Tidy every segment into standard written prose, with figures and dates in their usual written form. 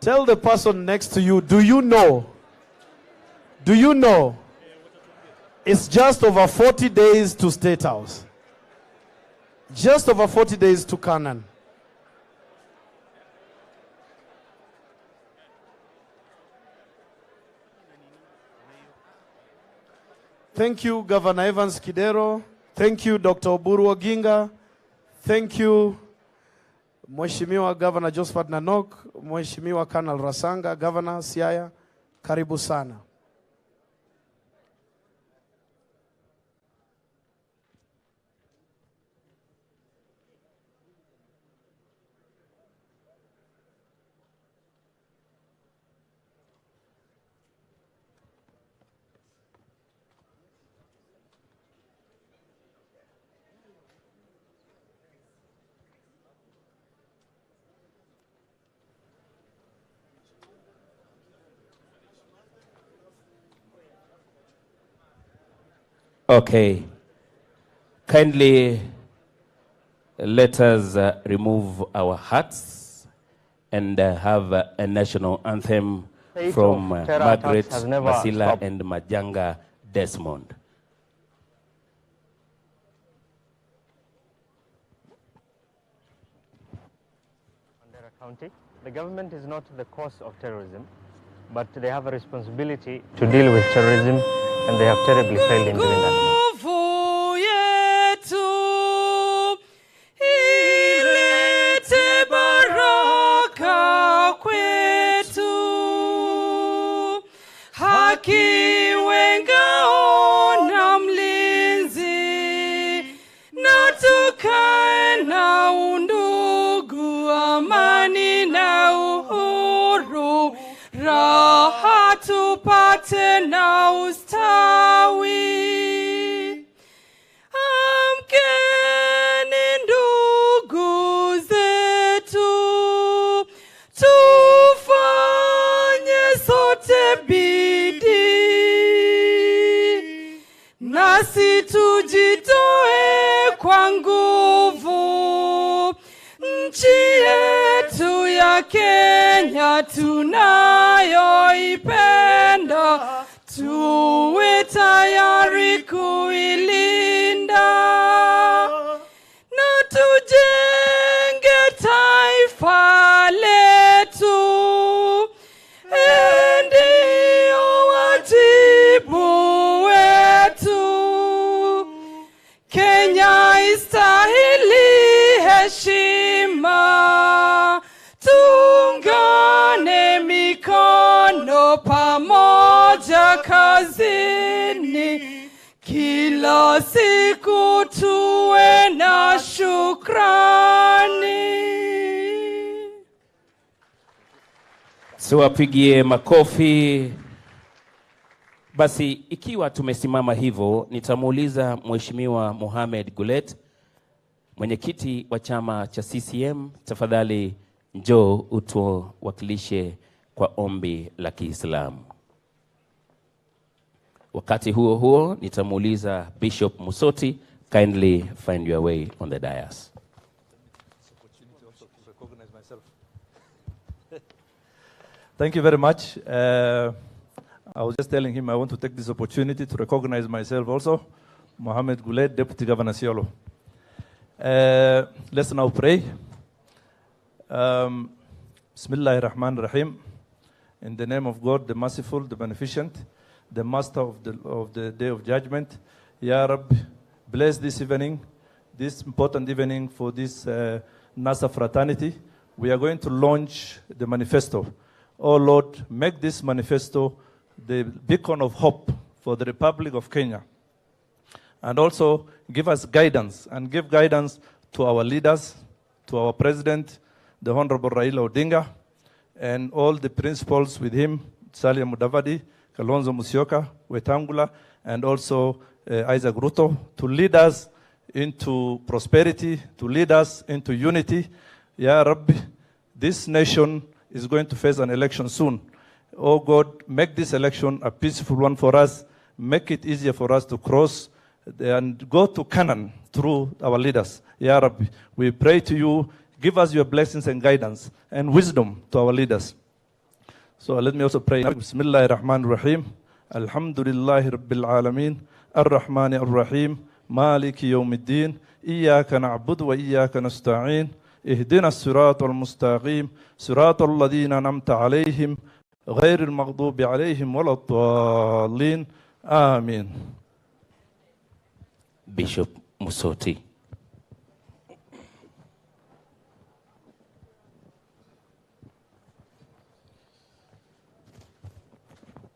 Tell the person next to you, do you know? Do you know? It's just over 40 days to State House. Just over 40 days to Canaan. Thank you, Governor Evans Kidero. Thank you, Dr. Oburu Oginga. Thank you, Mheshimiwa Governor Josephat Nanok, Mheshimiwa Colonel Rasanga, Governor Siaya. Karibu sana. Okay. Kindly let us remove our hats and have a national anthem from Margaret Masila and Majanga Desmond. Mandera County, the government is not the cause of terrorism, but they have a responsibility to deal with terrorism, and they have terribly failed in doing that. Tupate na ustawi, amkeni ndugu zetu, tufanye sote bidii, nasi tujitoe kwa nguvu, nchi yetu ya Kenya tunayoipenda, tuwe tayari kuilinda na tujenge taifa letu. Ndio wajibu wetu. Kenya istahili heshima, tuungane mikono pamoja kazini, kila siku tuwe na shukrani. Siwapigie makofi. Basi ikiwa tumesimama hivyo, nitamuuliza Mheshimiwa Mohamed Gulet, mwenyekiti wa chama cha CCM, tafadhali njoo utuwakilishe kwa ombi la Kiislamu. Wakati huo huo nitamuuliza Bishop Musoti, kindly find your way on the dais. Thank you very much. I was just telling him I want to take this opportunity to recognize myself also. Mohamed Guled, Deputy Governor Siolo. Let's now pray. Bismillahir Rahmanir Rahim. In the name of God, the merciful, the beneficent, the master of the day of judgment. Ya Rabbi, bless this evening, this important evening for this NASA fraternity. We are going to launch the manifesto. Oh Lord, make this manifesto the beacon of hope for the Republic of Kenya. And also give us guidance and give guidance to our leaders, to our president, the Honorable Raila Odinga, and all the principals with him, Salia Mudavadi, Kalonzo Musyoka, Wetangula, and also Isaac Ruto, to lead us into prosperity, to lead us into unity. Ya Rabbi, this nation is going to face an election soon. Oh God, make this election a peaceful one for us. Make it easier for us to cross and go to Canaan through our leaders. Ya Rabbi, we pray to you, give us your blessings and guidance and wisdom to our leaders. So let me also pray. Bismillahir Rahmanir Rahim. Alhamdulillahi Rabbil Alameen. Ar-Rahmani Ar-Rahim. Maliki Yawmiddin. Iyyaka na'budu wa iyyaka nasta'in. Ihdina as-sirata al-mustaqim. Sirata alladhina an'amta alayhim. غير المغضوب عليهم ولا الضالين. Amen. Bishop Musoti.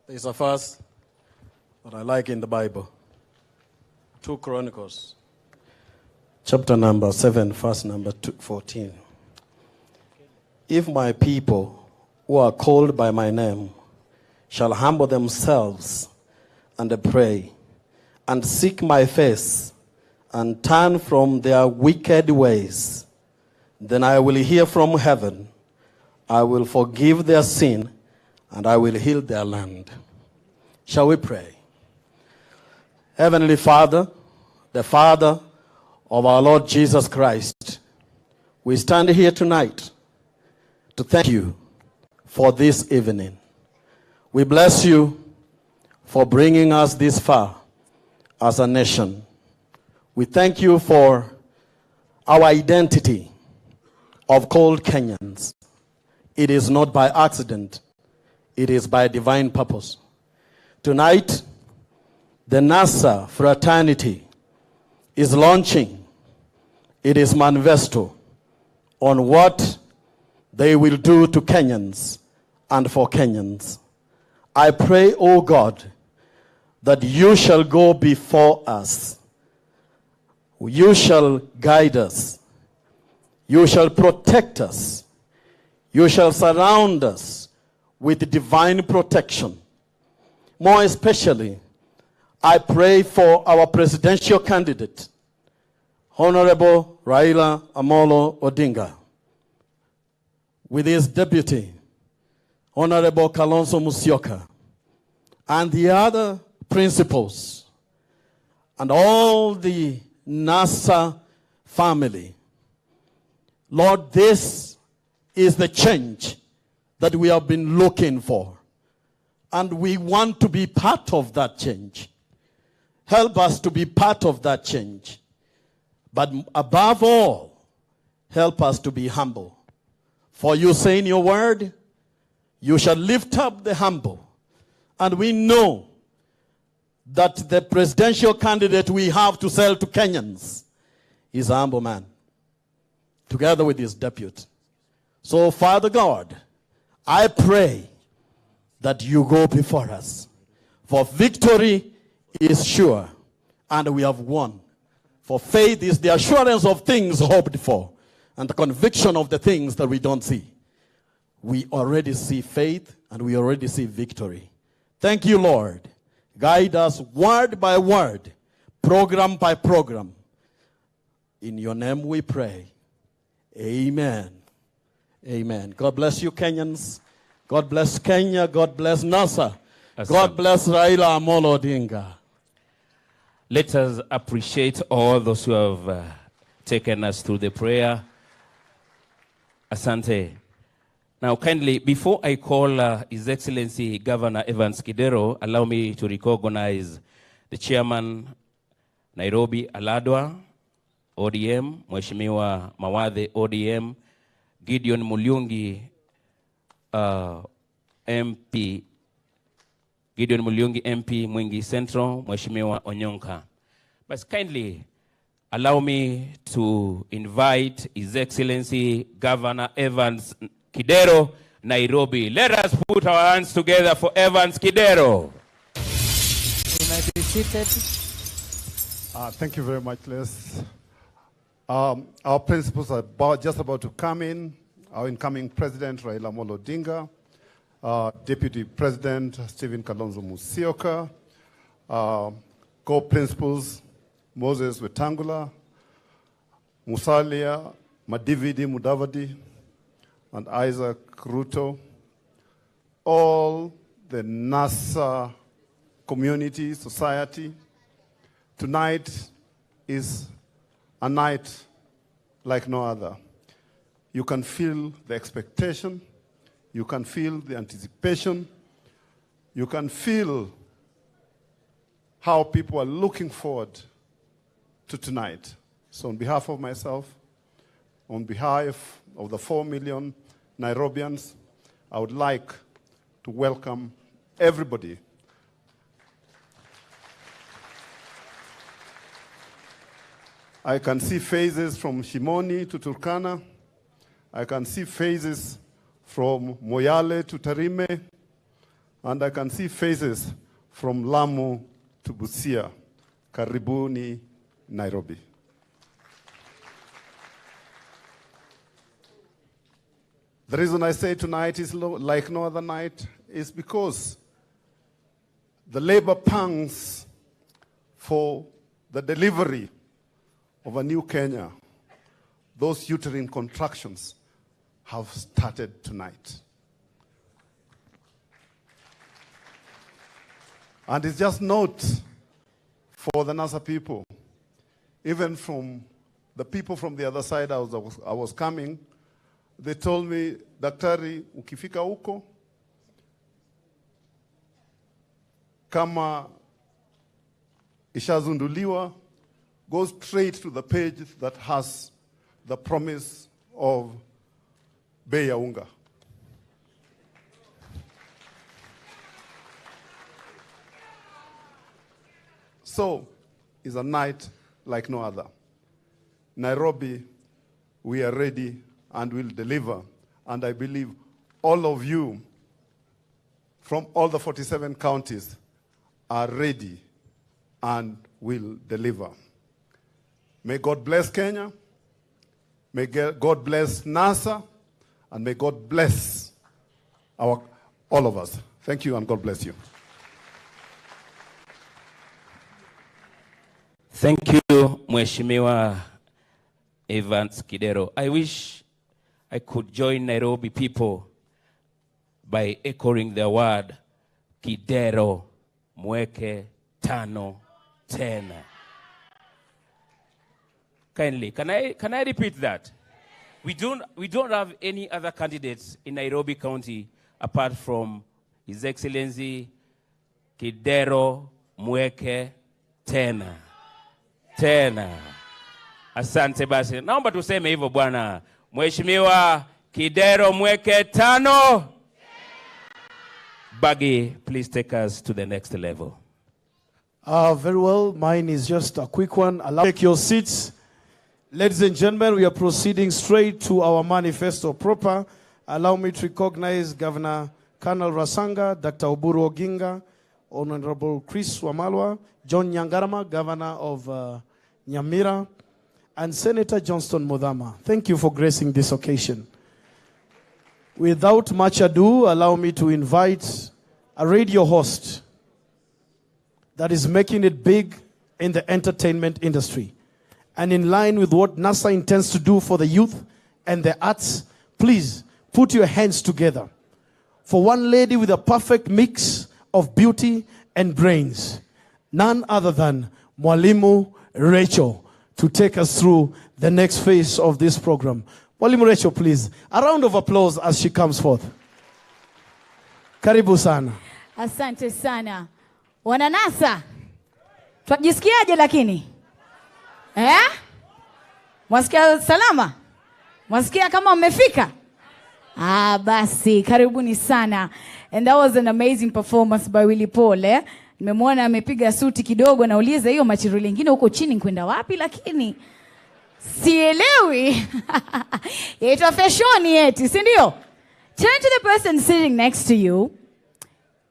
There's a verse that I like in the Bible. 2 Chronicles, chapter number 7, verse number 14. If my people who are called by my name shall humble themselves and pray and seek my face and turn from their wicked ways, then I will hear from heaven, I will forgive their sin, and I will heal their land. Shall we pray? Heavenly Father, the Father of our Lord Jesus Christ, we stand here tonight to thank you for this evening. We bless you for bringing us this far as a nation. We thank you for our identity of called Kenyans. It is not by accident. It is by divine purpose. Tonight, the NASA fraternity is launching its manifesto on what they will do to Kenyans and for Kenyans. I pray, O God, that you shall go before us. You shall guide us. You shall protect us. You shall surround us with divine protection. More especially, I pray for our presidential candidate, Honorable Raila Amolo Odinga, with his deputy, Honorable Kalonzo Musyoka, and the other principals, and all the NASA family. Lord, this is the change that we have been looking for. And we want to be part of that change. Help us to be part of that change. But above all, help us to be humble. For you say in your word, you shall lift up the humble. And we know that the presidential candidate we have to sell to Kenyans is a humble man, together with his deputy. So, Father God, I pray that you go before us. For victory is sure, and we have won. For faith is the assurance of things hoped for, and the conviction of the things that we don't see. We already see faith, and we already see victory. Thank you, Lord. Guide us word by word, program by program. In your name we pray. Amen. Amen. God bless you, Kenyans. God bless Kenya. God bless NASA. God bless Raila Amolo Odinga. Let us appreciate all those who have taken us through the prayer. Asante. Now, kindly, before I call His Excellency Governor Evans Kidero, allow me to recognize the Chairman, Nairobi Aladwa, ODM, Mheshimiwa Mawadhe, ODM, Gideon Mulyungi, MP, Gideon Mulyungi, MP, Mwingi Central, Mheshimiwa Onyonka. But kindly, allow me to invite His Excellency Governor Evans Kidero, Nairobi. Let us put our hands together for Evans Kidero. You may be seated. Thank you very much, Les. Our principals are just about to come in. Our incoming President, Raila Amolo Odinga, Deputy President, Stephen Kalonzo Musyoka, co-principals, Moses Wetangula, Musalia, Madividi Mudavadi, and Isaac Ruto, all the NASA community, society. Tonight is a night like no other. You can feel the expectation. You can feel the anticipation. You can feel how people are looking forward to tonight. So on behalf of myself, on behalf of the 4 million Nairobians, I would like to welcome everybody. I can see faces from Shimoni to Turkana. I can see faces from Moyale to Tarime. And I can see faces from Lamu to Busia. Karibuni, Nairobi. The reason I say tonight is like no other night is because the labor pangs for the delivery of a new Kenya, those uterine contractions, have started tonight. And it's just note for the NASA people, even from the people from the other side I was coming, they told me, Daktari, ukifika huko, kama ishazunduliwa, go straight to the page that has the promise of bei ya unga. So, it's a night like no other. Nairobi, we are ready and will deliver. And I believe all of you from all the 47 counties are ready and will deliver. May God bless Kenya. May God bless NASA. And may God bless all of us. Thank you and God bless you. Thank you, Mheshimiwa Evans Kidero. I wish I could join Nairobi people by echoing the word Kidero mweke tano tena. Kindly, can I repeat that? We don't have any other candidates in Nairobi County apart from His Excellency Kidero mweke tena. Tena. Asante basi. Naomba tuseme hivyo bwana. Mheshimiwa Kidero mweke tano. Baggy, please take us to the next level. Very well. Mine is just a quick one. Take your seats. Ladies and gentlemen, we are proceeding straight to our manifesto proper. Allow me to recognize Governor Colonel Rasanga, Dr. Oburu Oginga, Honorable Chris Wamalwa, John Nyangarama, Governor of Nyamira, and Senator Johnston Muthama. Thank you for gracing this occasion. Without much ado, allow me to invite a radio host that is making it big in the entertainment industry. And in line with what NASA intends to do for the youth and the arts, please put your hands together for one lady with a perfect mix of beauty and brains, none other than Mwalimu Rachel, to take us through the next phase of this program. Mwalimu Rachel, please. A round of applause as she comes forth. Karibu sana. Asante sana. Wana NASA, twajisikiaje lakini? Mwasikia salama? Mwasikia kama mmefika? Basi, karibuni sana. And that was an amazing performance by Willy Paul, Nimemwona amepiga suti kidogo, nauliza hiyo machiro lingine huko chini kwenda wapi, lakini sielewi. Ito fashion eti, si ndio? Turn to the person sitting next to you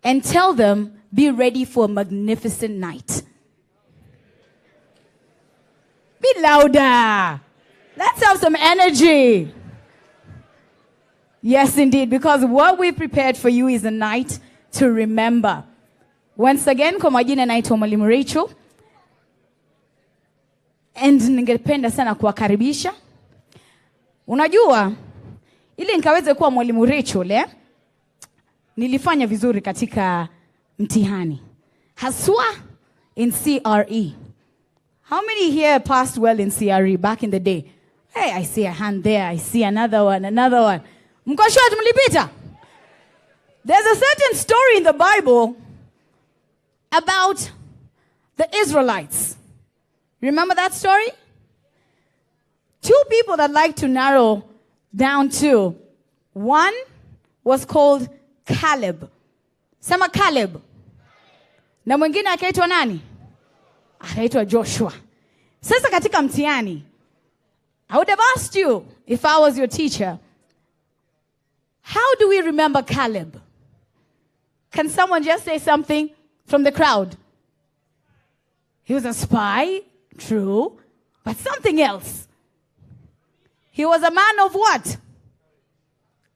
and tell them, be ready for a magnificent night. Be louder. Let's have some energy. Yes, indeed, because what we prepared for you is a night to remember. Once again, kwa majina naitwa Mwalimu Rachel. And ningependa sana kuwakaribisha. Unajua, ili nikaweze kuwa Mwalimu Rachel, nilifanya vizuri katika mtihani. Haswa in CRE. How many here passed well in CRE back in the day? Hey, I see a hand there. I see another one, another one. Mko sure mlipita? There's a certain story in the Bible about the Israelites. Remember that story? Two people that like to narrow down to. One was called Caleb. Sema Caleb. Na mwingine akaitwa nani? Akaitwa Joshua. Sasa katika mtihani, I would have asked you, if I was your teacher, how do we remember Caleb? Can someone just say something from the crowd? He was a spy, true, but something else. He was a man of what?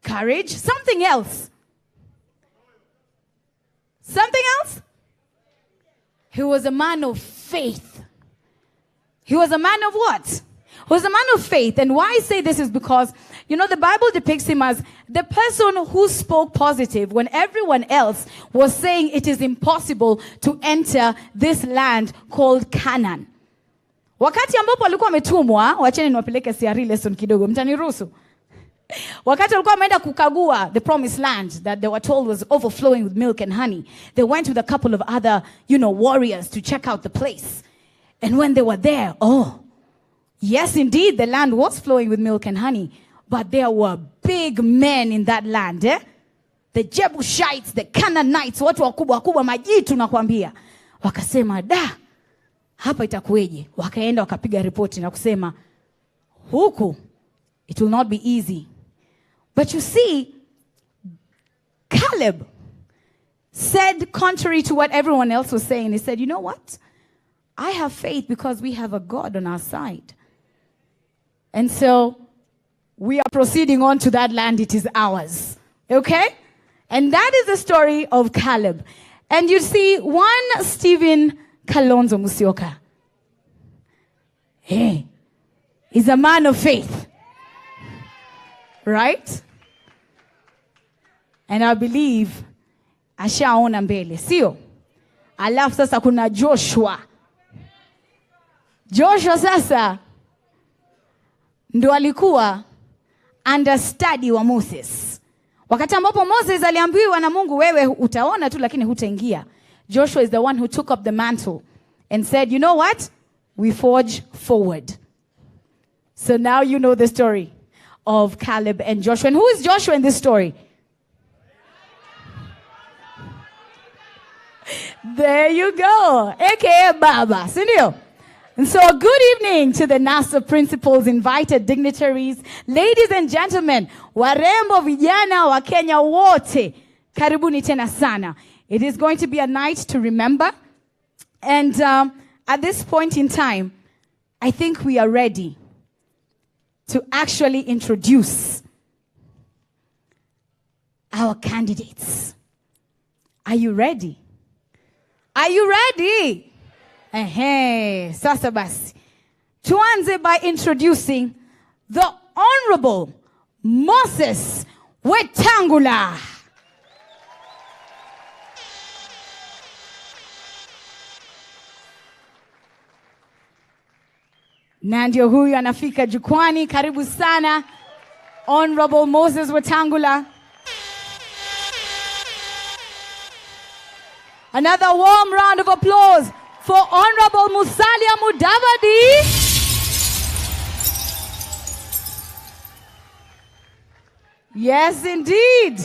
Courage, something else. Something else? He was a man of faith. He was a man of what? He was a man of faith. And why I say this is because, you know, the Bible depicts him as the person who spoke positive when everyone else was saying it is impossible to enter this land called Canaan. Wakati ambapo alikuwa ametumwa, wacheni niwapeleke CRE lesson kidogo, mtaniruhusu. Wakati walikuwa wameenda kukagua the promised land that they were told was overflowing with milk and honey, they went with a couple of other, warriors to check out the place. And when they were there, yes, indeed, the land was flowing with milk and honey, but there were big men in that land, The Jebusites, the Canaanites, watu wakubwa wakubwa majitu nakwambia. Wakasema, hapa itakueje? Wakaenda wakapiga ripoti na kusema, huku, it will not be easy. But you see, Caleb said, contrary to what everyone else was saying, he said, you know what? I have faith because we have a God on our side. And so we are proceeding on to that land. It is ours. Okay? And that is the story of Caleb. And you see, one Stephen Kalonzo Musyoka, is a man of faith. Right? And I believe ashaona mbele, sio? Alafu sasa kuna Joshua. Joshua sasa ndo alikuwa understudy wa Moses. Wakati ambapo Moses aliambiwa na Mungu, wewe utaona tu lakini hutaingia. Joshua is the one who took up the mantle and said, you know what? We forge forward. So now you know the story of Caleb and Joshua. And who is Joshua in this story? There you go. AKA Baba. Sindio? And so good evening to the NASA principals, invited dignitaries, ladies and gentlemen, warembo vijana wa Kenya wote. Karibuni tena sana. It is going to be a night to remember. And at this point in time, I think we are ready to actually introduce our candidates. Are you ready? Are you ready? Sasa basi. Tuanze by introducing the Honorable Moses Wetangula. Na ndio huyu anafika jukwani. Karibu sana Honorable Moses Wetangula. Another warm round of applause for Honorable Musalia Mudavadi. Yes, indeed.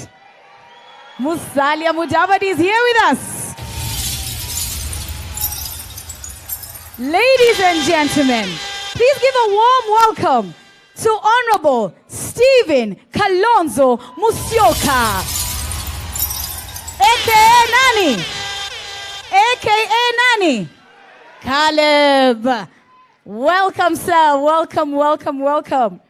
Musalia Mudavadi is here with us. Ladies and gentlemen, please give a warm welcome to Honorable Stephen Kalonzo Musyoka. AKA Nani? AKA Nani? Caleb. Welcome, sir. Welcome, welcome, welcome.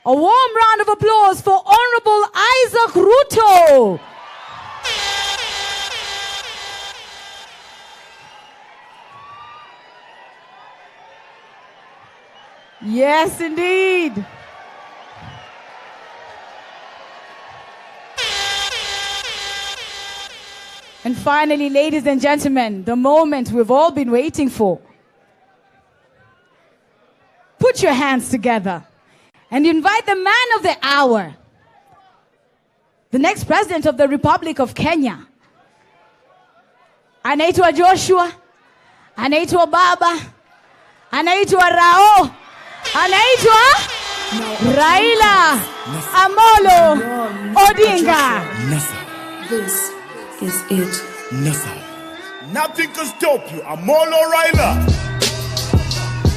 A warm round of applause for Honorable Isaac Ruto. Yes, indeed. And finally, ladies and gentlemen, the moment we've all been waiting for. put your hands together and invite the man of the hour, the next president of the Republic of Kenya. Anaitwa Joshua, anaitwa Baba, anaitwa Rao, anaitwa Raila Amolo Odinga. This is it. Nothing can stop you. Amolo Raila.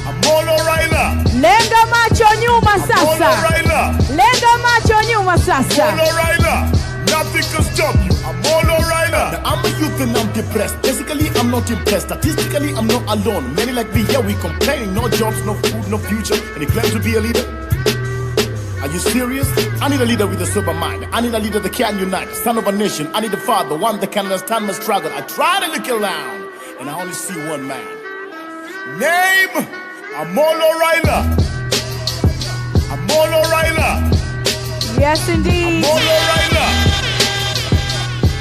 Amolo Raila. Lenga macho nyuma Amolo sasa. Raila. Lenga macho nyuma sasa. Amolo Raila. Nothing can stop you. Amolo Raila. Now, I'm a youth and I'm depressed. Basically, I'm not impressed. Statistically, I'm not alone. Many like me here, we complaining. No jobs, no food, no future. And you claim to be a leader? Are you serious? I need a leader with a sober mind. I need a leader that can unite. Son of a nation. I need a father, one that can understand my struggle. I try to look around, and I only see one man. Name Amolo Raila. Amolo Raila. Yes, indeed. Amolo Raila.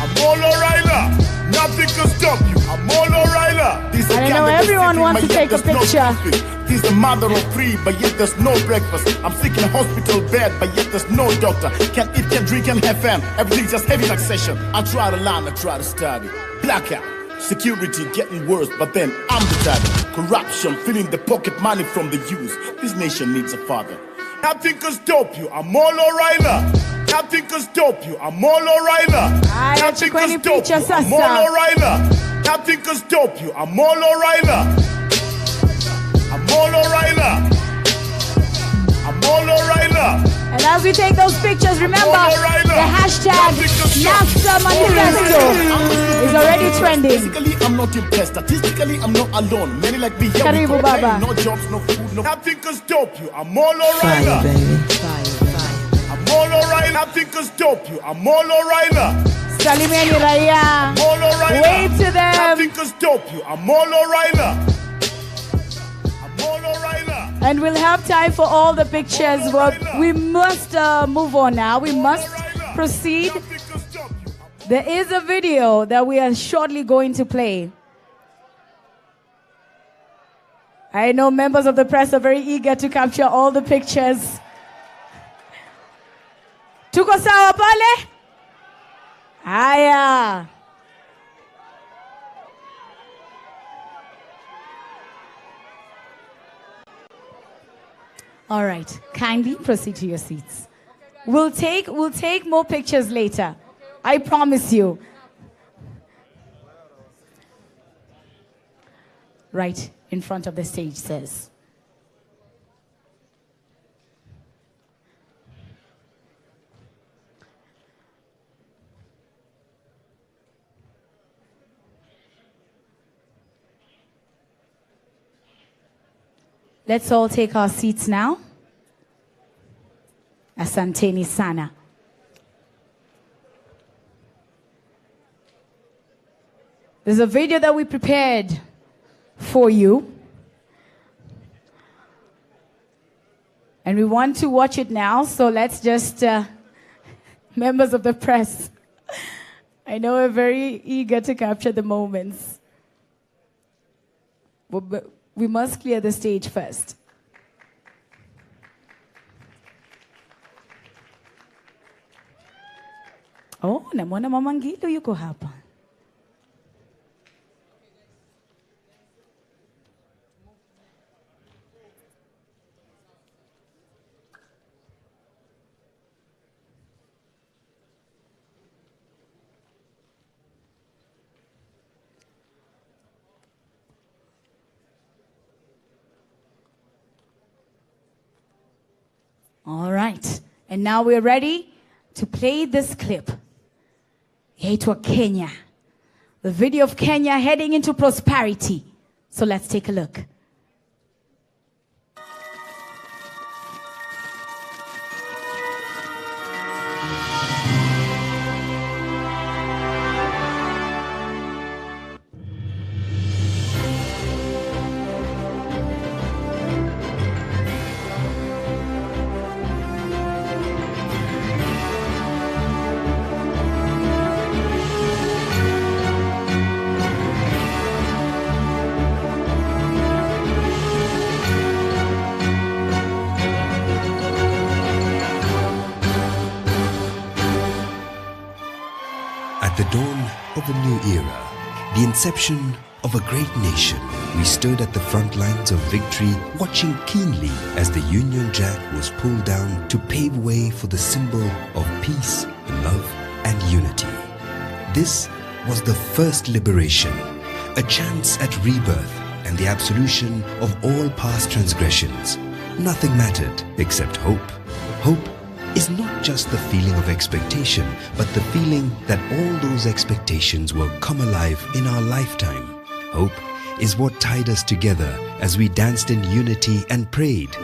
Amolo Raila. Nothing can stop you. Amolo Raila. This I know everyone wants to take a picture. He's the mother of three, but yet there's no breakfast. I'm sick in a hospital bed, but yet there's no doctor. Can't eat, can't drink, can't have fun. Everything's just heavy like session. I try to learn, I try to study. Blackout, security getting worse, but then I'm the target. Corruption, filling the pocket money from the youth. This nation needs a father. Nothing can stop you. Amolo Raila. Nothing can stop you. Amolo Raila. Aya, Nothing chukueni can picha stop you. sasa. Amolo Raila. Nothing can stop you. Amolo Raila. Amolo Raila. Amolo Raila. And as we take those pictures, remember Amolo Raila. the hashtag NASA Manifesto is already trending. Basically, I'm not impressed. Statistically, I'm not alone. Many like me here, we Karibu, complain. Baba. No jobs, no food, no... Nothing can stop you. Amolo Raila. Amolo Raila. Nothing can stop you. Amolo Raila. Salimieni raia. Amolo Raila. Wave to them. Nothing can stop you. Amolo Raila. Amolo Raila. And we'll have time for all the pictures, but we must move on now. We must proceed. Nothing can stop you. There is a video that we are shortly going to play. I know members of the press are very eager to capture all the pictures. Tuko sawa pale? Haya. All right, kindly proceed to your seats. We'll take more pictures later. I promise you. Right in front of the stage says. Let's all take our seats now. Asanteni sana. There's a video that we prepared for you. And we want to watch it now, so let's just, members of the press, I know we're very eager to capture the moments. But we must clear the stage first. Oh, namwona Mama Ngilo yuko hapa. All right. And now we're ready to play this clip. Yaitwa Kenya. The video of Kenya heading into prosperity. So let's take a look. dawn of a new era, the inception of a great nation. We stood at the front lines of victory, watching keenly as the Union Jack was pulled down to pave way for the symbol of peace, love, and unity. This was the first liberation, a chance at rebirth and the absolution of all past transgressions. Nothing mattered except hope. Hope is not just the feeling of expectation, but the feeling that all those expectations will come alive in our lifetime. Hope is what tied us together as we danced in unity and prayed,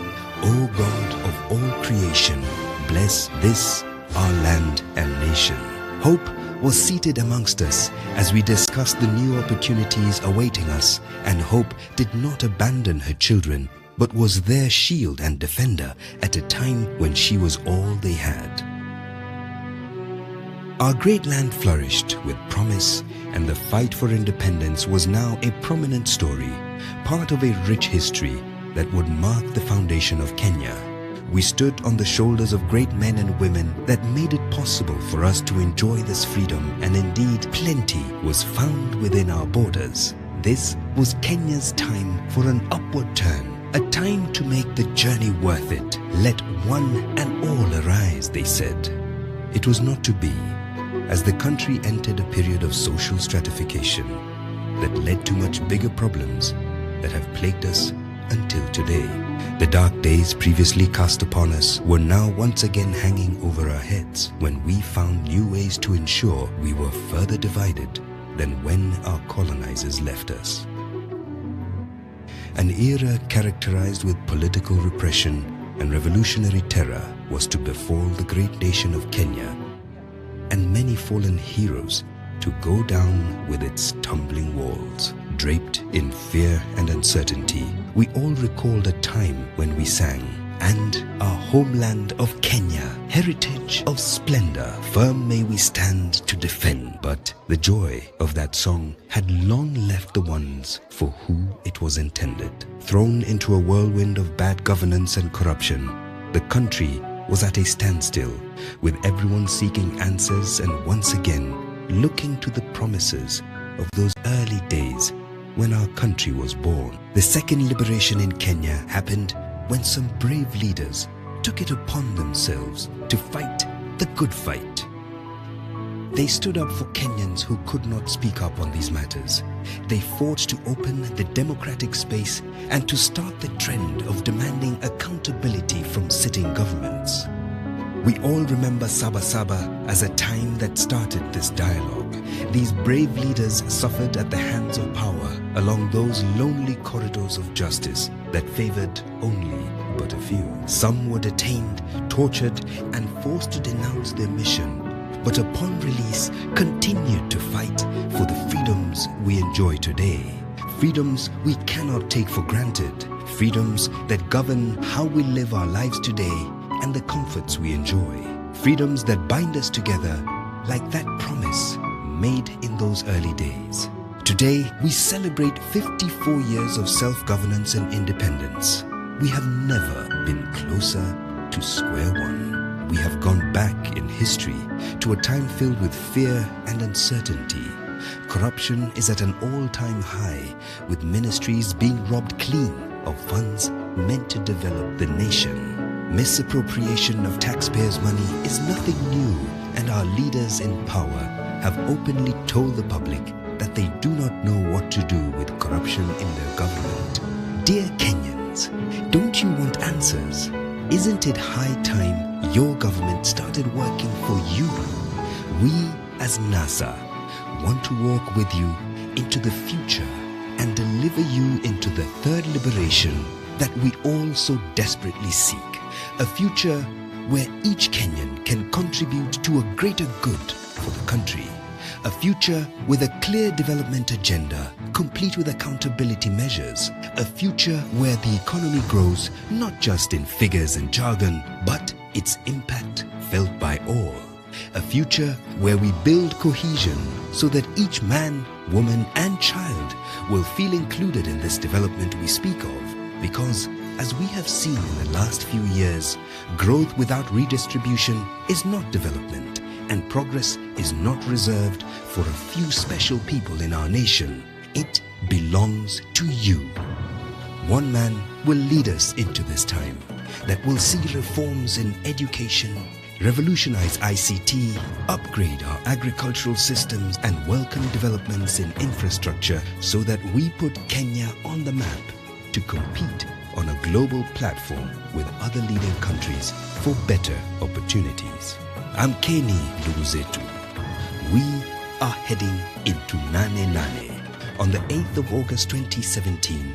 "O God of all creation, bless this, our land and nation." Hope was seated amongst us as we discussed the new opportunities awaiting us, and hope did not abandon her children, but was their shield and defender at a time when she was all they had. Our great land flourished with promise, and the fight for independence was now a prominent story, part of a rich history that would mark the foundation of Kenya. We stood on the shoulders of great men and women that made it possible for us to enjoy this freedom, and indeed plenty was found within our borders. This was Kenya's time for an upward turn, a time to make the journey worth it. Let one and all arise, they said. It was not to be, as the country entered a period of social stratification that led to much bigger problems that have plagued us until today. The dark days previously cast upon us were now once again hanging over our heads when we found new ways to ensure we were further divided than when our colonizers left us. An era characterized with political repression and revolutionary terror was to befall the great nation of Kenya, and many fallen heroes to go down with its tumbling walls. Draped in fear and uncertainty, we all recalled a time when we sang, "And our homeland of Kenya, heritage of splendor, firm may we stand to defend." But the joy of that song had long left the ones for who it was intended. Thrown into a whirlwind of bad governance and corruption, the country was at a standstill, with everyone seeking answers and once again looking to the promises of those early days when our country was born. The second liberation in Kenya happened when some brave leaders took it upon themselves to fight the good fight. They stood up for Kenyans who could not speak up on these matters. They fought to open the democratic space and to start the trend of demanding accountability from sitting governments. We all remember Saba Saba as a time that started this dialogue. These brave leaders suffered at the hands of power along those lonely corridors of justice that favored only but a few. Some were detained, tortured, and forced to denounce their mission, but upon release continued to fight for the freedoms we enjoy today. Freedoms we cannot take for granted. Freedoms that govern how we live our lives today and the comforts we enjoy. Freedoms that bind us together like that promise made in those early days. Today, we celebrate 54 years of self-governance and independence. We have never been closer to square one. We have gone back in history to a time filled with fear and uncertainty. Corruption is at an all-time high, with ministries being robbed clean of funds meant to develop the nation. Misappropriation of taxpayers' money is nothing new, and our leaders in power have openly told the public that they do not know what to do with corruption in their government. Dear Kenyans, don't you want answers? Isn't it high time your government started working for you? We as NASA want to walk with you into the future and deliver you into the third liberation that we all so desperately seek. A future where each Kenyan can contribute to a greater good for the country. A future with a clear development agenda, complete with accountability measures. A future where the economy grows not just in figures and jargon, but its impact felt by all. A future where we build cohesion so that each man, woman, and child will feel included in this development we speak of. Because, as we have seen in the last few years, growth without redistribution is not development. and progress is not reserved for a few special people in our nation. It belongs to you. One man will lead us into this time that will see reforms in education, revolutionize ICT, upgrade our agricultural systems, and welcome developments in infrastructure so that we put Kenya on the map to compete on a global platform with other leading countries for better opportunities. Amkeni ndugu zetu. We are heading into Nane Nane. On the 8th of August 2017,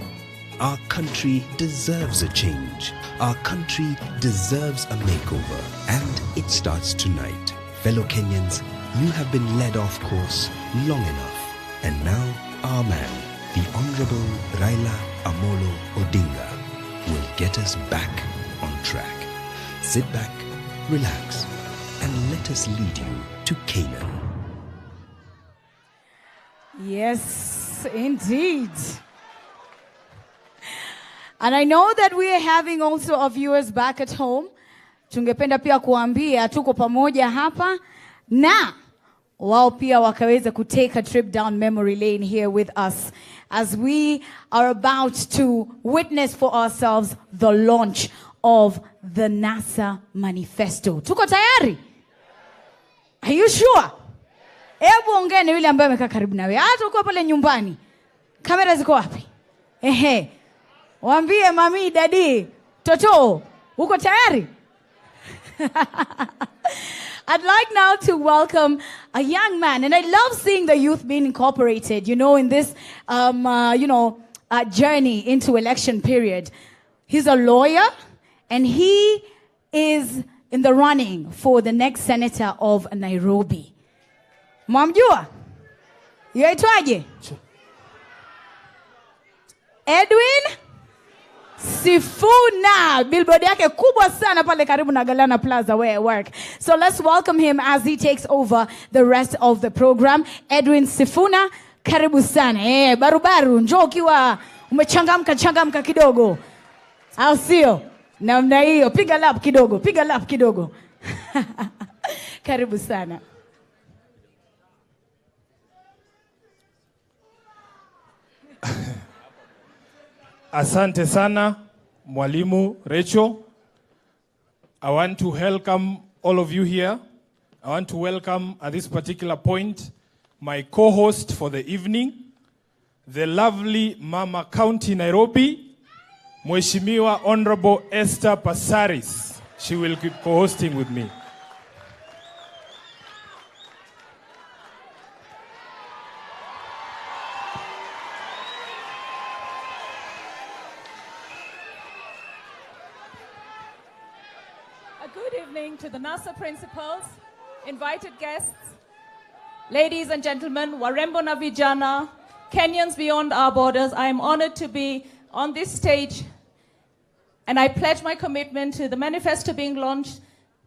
our country deserves a change. Our country deserves a makeover. And it starts tonight. Fellow Kenyans, you have been led off course long enough. And now our man, the Honorable Raila Amolo Odinga, will get us back on track. Sit back, relax, and let us lead you to Canaan. Yes, indeed. And I know that we are having also our viewers back at home. Tungependa pia kuambia tuko pamoja hapa na wao pia wakaweza ku take a trip down memory lane here with us as we are about to witness for ourselves the launch of the NASA Manifesto. Tuko tayari? Are you sure? Hebu ongea na yule ambaye amekaa karibu nawe. Hata uko pale nyumbani. Kamera ziko wapi? Ehe. Waambie mami, daddy, Toto, uko tayari? I'd like now to welcome a young man, and I love seeing the youth being incorporated, you know, in this, journey into election period. He's a lawyer, and he is in the running for the next senator of Nairobi. Mwamjua? Yaitwaje? Edwin Sifuna. Billboard yake kubwa sana pale karibu na Galana Plaza where I work. So let's welcome him as he takes over the rest of the program. Edwin Sifuna, karibu sana. Barubaru, njoo ukiwa umechangamka kidogo. Au sio? Namna hiyo, piga lap kidogo. Karibu sana. Asante sana, Mwalimu Rachel. I want to welcome all of you here. I want to welcome at this particular point my co-host for the evening, the lovely Mama County Nairobi, Mheshimiwa Honorable Esther Passaris. She will keep co-hosting with me. Good evening to the NASA principals, invited guests, ladies and gentlemen, Warembo na Vijana, Kenyans beyond our borders. I am honored to be on this stage, and I pledge my commitment to the manifesto being launched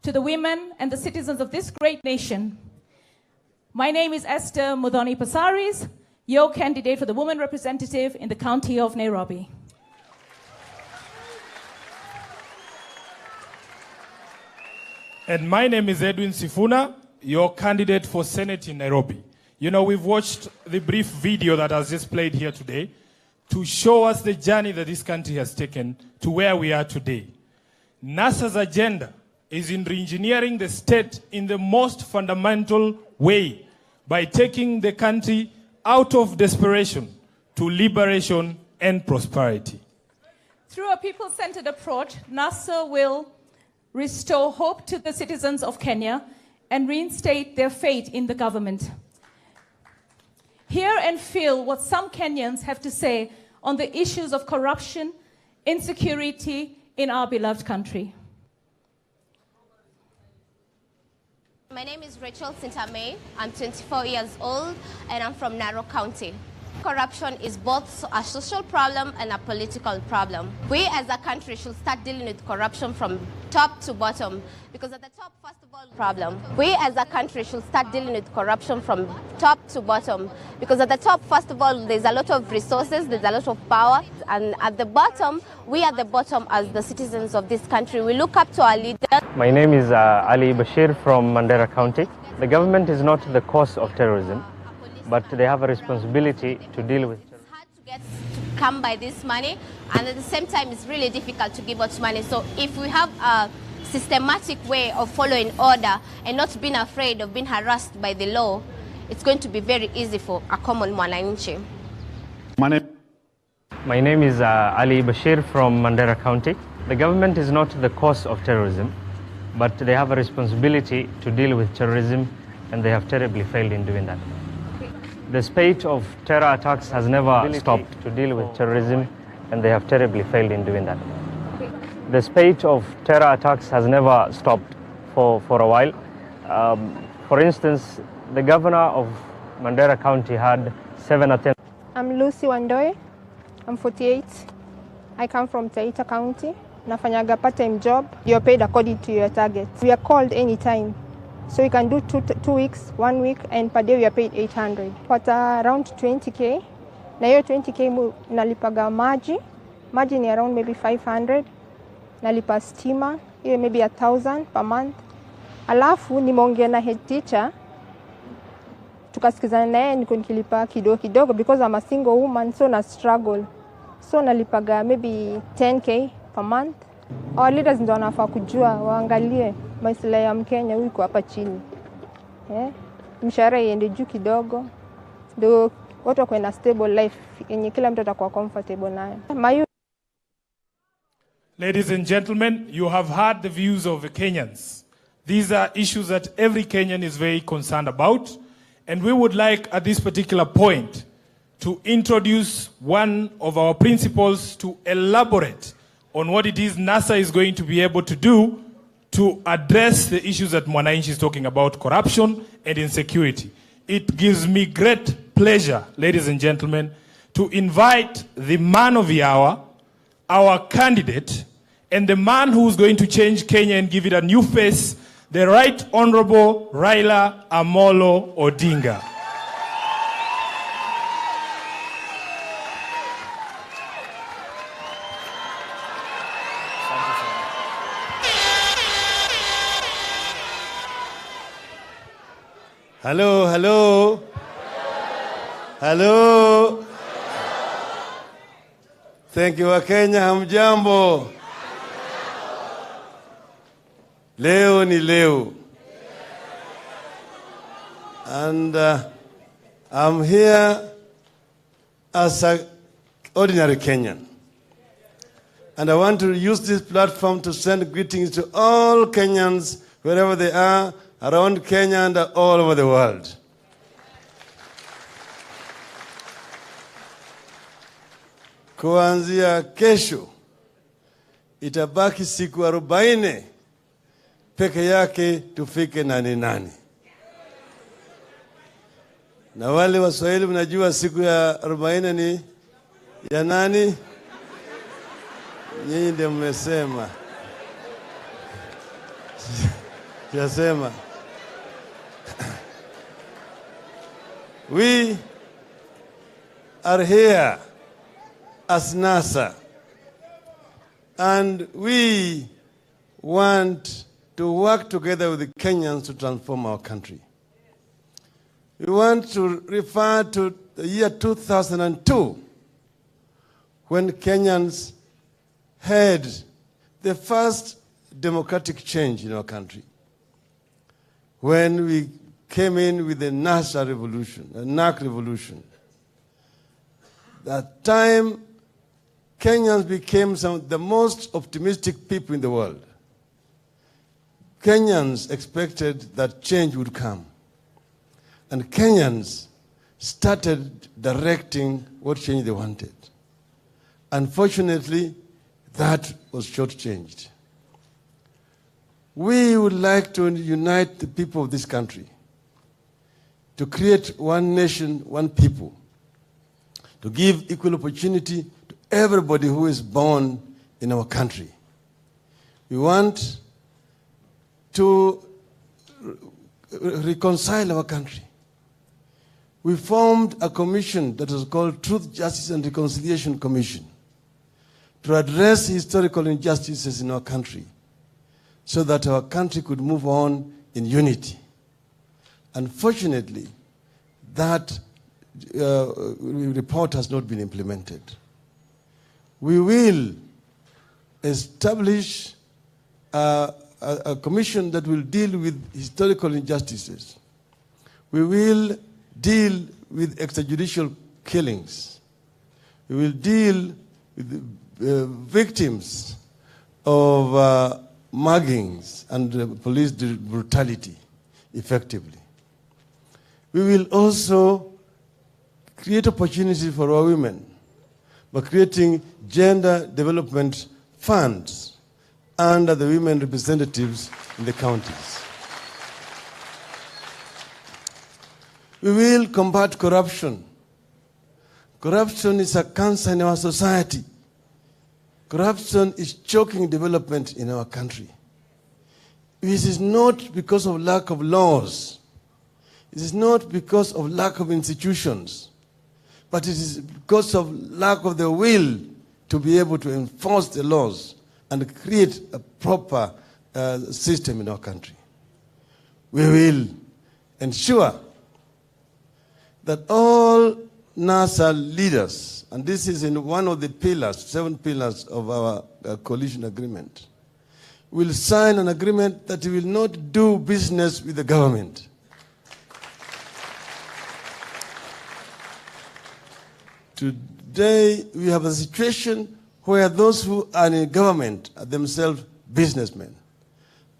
to the women and the citizens of this great nation. My name is Esther Muthoni Passaris, your candidate for the woman representative in the county of Nairobi. And my name is Edwin Sifuna, your candidate for Senate in Nairobi. You know, we've watched the brief video that has just played here today to show us the journey that this country has taken to where we are today. NASA's agenda is in re-engineering the state in the most fundamental way by taking the country out of desperation to liberation and prosperity. Through a people-centered approach, NASA will restore hope to the citizens of Kenya and reinstate their faith in the government. Hear and feel what some Kenyans have to say on the issues of corruption, insecurity in our beloved country. My name is Rachel Sintamay. I'm 24 years old and I'm from Narok County. Corruption is both a social problem and a political problem. We as a country should start dealing with corruption from top to bottom, because at the top, first of all, problem. We as a country should start dealing with corruption from top to bottom, because at the top, first of all, there's a lot of resources, there's a lot of power, and at the bottom, we at the bottom as the citizens of this country, we look up to our leaders. My name is Ali Bashir from Mandera County. The government is not the cause of terrorism, but they have a responsibility to deal with. It's hard to get to come by this money, and at the same time, it's really difficult to give out money. So if we have a systematic way of following order and not being afraid of being harassed by the law, it's going to be very easy for a common mwananchi. My name is Ali Bashir from Mandera County. The government is not the cause of terrorism, but they have a responsibility to deal with terrorism, and they have terribly failed in doing that. The spate of terror attacks has never stopped to deal with terrorism, and they have terribly failed in doing that. The spate of terror attacks has never stopped for a while. For instance, the governor of Mandera County had 7 attempts. I'm Lucy Wandoe. I'm 48. I come from Taita County. Nafanyaga part-time job. You're paid according to your target. We are called anytime. So you can do 2 weeks, 1 week, and per day we are paid 800. But around 20K. Na hiyo 20K nalipaga maji. Maji ni around maybe 500. Nalipa stima, hiyo maybe 1,000 per month. Alafu nimeongea na head teacher. Tukasikizana naye niko nikilipa kidogo kidogo because I'm a single woman, so na struggle. So nalipaga maybe 10K per month. Our leaders ndio wanafaa kujua, waangalie maslahi ya Mkenya huyu kwa hapa chini. Mshahara iende juu kidogo. Ndio watu wako na stable life yenye kila mtu atakuwa comfortable nayo. Ladies and gentlemen, you have heard the views of the Kenyans. These are issues that every Kenyan is very concerned about. And we would like, at this particular point, to introduce one of our principals to elaborate on what it is NASA is going to be able to do to address the issues that Mwananchi is talking about, corruption and insecurity. It gives me great pleasure, ladies and gentlemen, to invite the man of the hour, our candidate, and the man who is going to change Kenya and give it a new face, the Right Honorable Raila Amolo Odinga. Hello, hello. Hello. Thank you, Wakenya, hamjambo. Leo ni leo. And I'm here as an ordinary Kenyan. And I want to use this platform to send greetings to all Kenyans, wherever they are, around Kenya and all over the world. Kuanzia kesho, itabaki siku 40 peke yake tufike 8. Na wale Waswahili mnajua siku ya 40 ni ya nani? Nyinyi ndio mmesema. Yasema. We are here as NASA, and we want to work together with the Kenyans to transform our country. We want to refer to the year 2002, when Kenyans had the first democratic change in our country. When we came in with the NASA revolution, the NAC revolution. That time, Kenyans became some of the most optimistic people in the world. Kenyans expected that change would come. And Kenyans started directing what change they wanted. Unfortunately, that was shortchanged. We would like to unite the people of this country to create one nation, one people. to give equal opportunity to everybody who is born in our country. We want to reconcile our country. We formed a commission that was called Truth, Justice and Reconciliation Commission to address historical injustices in our country so that our country could move on in unity. Unfortunately, that report has not been implemented. We will establish a commission that will deal with historical injustices. We will deal with extrajudicial killings. We will deal with victims of muggings and police brutality effectively. We will also create opportunities for our women by creating gender development funds under the women representatives in the counties. We will combat corruption. Corruption is a cancer in our society. Corruption is choking development in our country. It is not because of lack of laws. It is not because of lack of institutions, but it is because of lack of the will to be able to enforce the laws and create a proper system in our country. We will ensure that all NASA leaders, and this is in one of the pillars, 7 pillars of our coalition agreement, will sign an agreement that will not do business with the government. Today, we have a situation where those who are in government are themselves businessmen.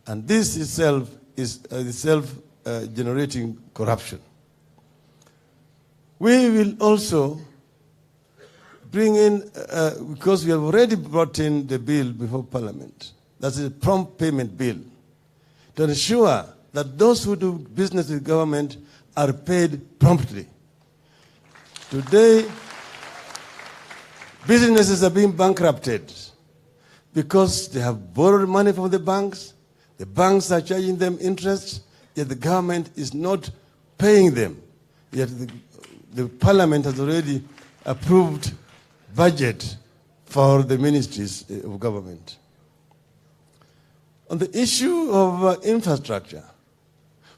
And this itself is self-generating corruption. We will also bring in, because we have already brought in the bill before Parliament, that's a prompt payment bill, to ensure that those who do business with government are paid promptly. Today, businesses are being bankrupted because they have borrowed money from the banks are charging them interest, yet the government is not paying them. Yet the Parliament has already approved budget for the ministries of government. On the issue of infrastructure,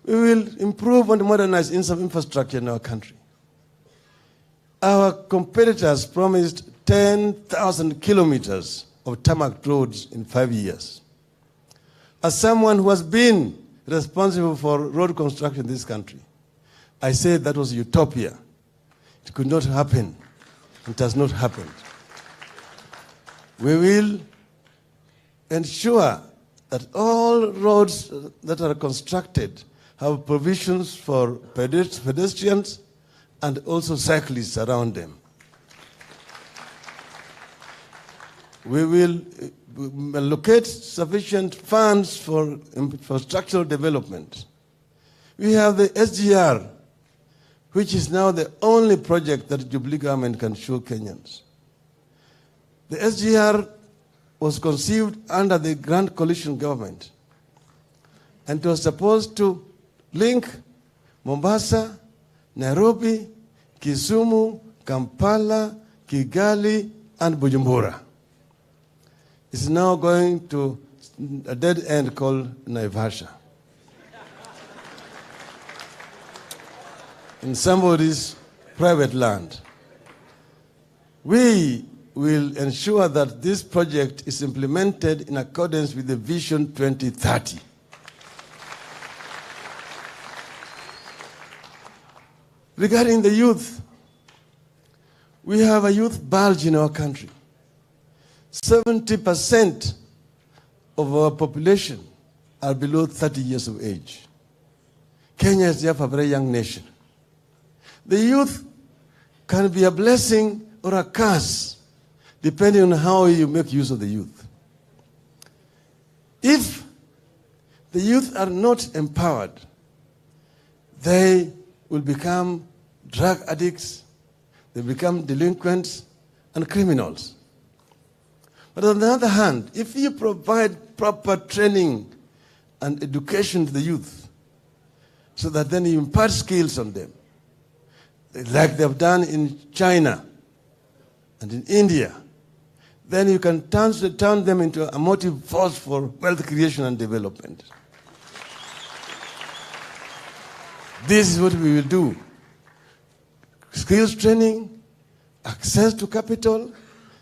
we will improve and modernize infrastructure in our country. Our competitors promised 10,000 kilometers of tarmac roads in 5 years. As someone who has been responsible for road construction in this country, I said that was utopia. It could not happen. It has not happened. We will ensure that all roads that are constructed have provisions for pedestrians and also cyclists around them. We will allocate sufficient funds for infrastructural development. We have the SGR, which is now the only project that the Jubilee government can show Kenyans. The SGR was conceived under the Grand Coalition government, and it was supposed to link Mombasa, Nairobi, Kisumu, Kampala, Kigali, and Bujumbura. It's now going to a dead end called Naivasha. In somebody's private land. We will ensure that this project is implemented in accordance with the Vision 2030. Regarding the youth, we have a youth bulge in our country. 70% of our population are below 30 years of age. Kenya is therefore a very young nation. The youth can be a blessing or a curse, depending on how you make use of the youth. If the youth are not empowered, they will become drug addicts, they become delinquents and criminals. But on the other hand, if you provide proper training and education to the youth, so that then you impart skills on them, like they've done in China and in India, then you can turn them into a motive force for wealth creation and development. This is what we will do. Skills training, access to capital,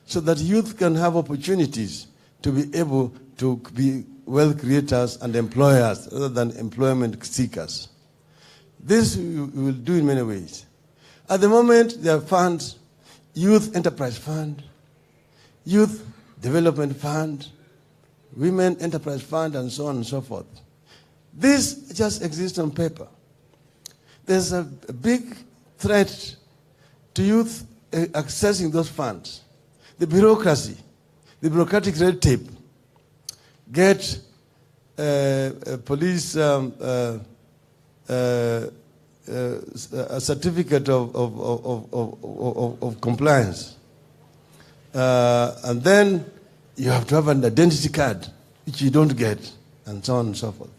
so that youth can have opportunities to be able to be wealth creators and employers rather than employment seekers. This we will do in many ways. At the moment, there are funds, Youth Enterprise Fund, Youth Development Fund, Women Enterprise Fund, and so on and so forth. This just exists on paper. There's a big threat to youth accessing those funds. The bureaucracy, the bureaucratic red tape, get police a certificate of compliance. And then you have to have an identity card, which you don't get, and so on and so forth.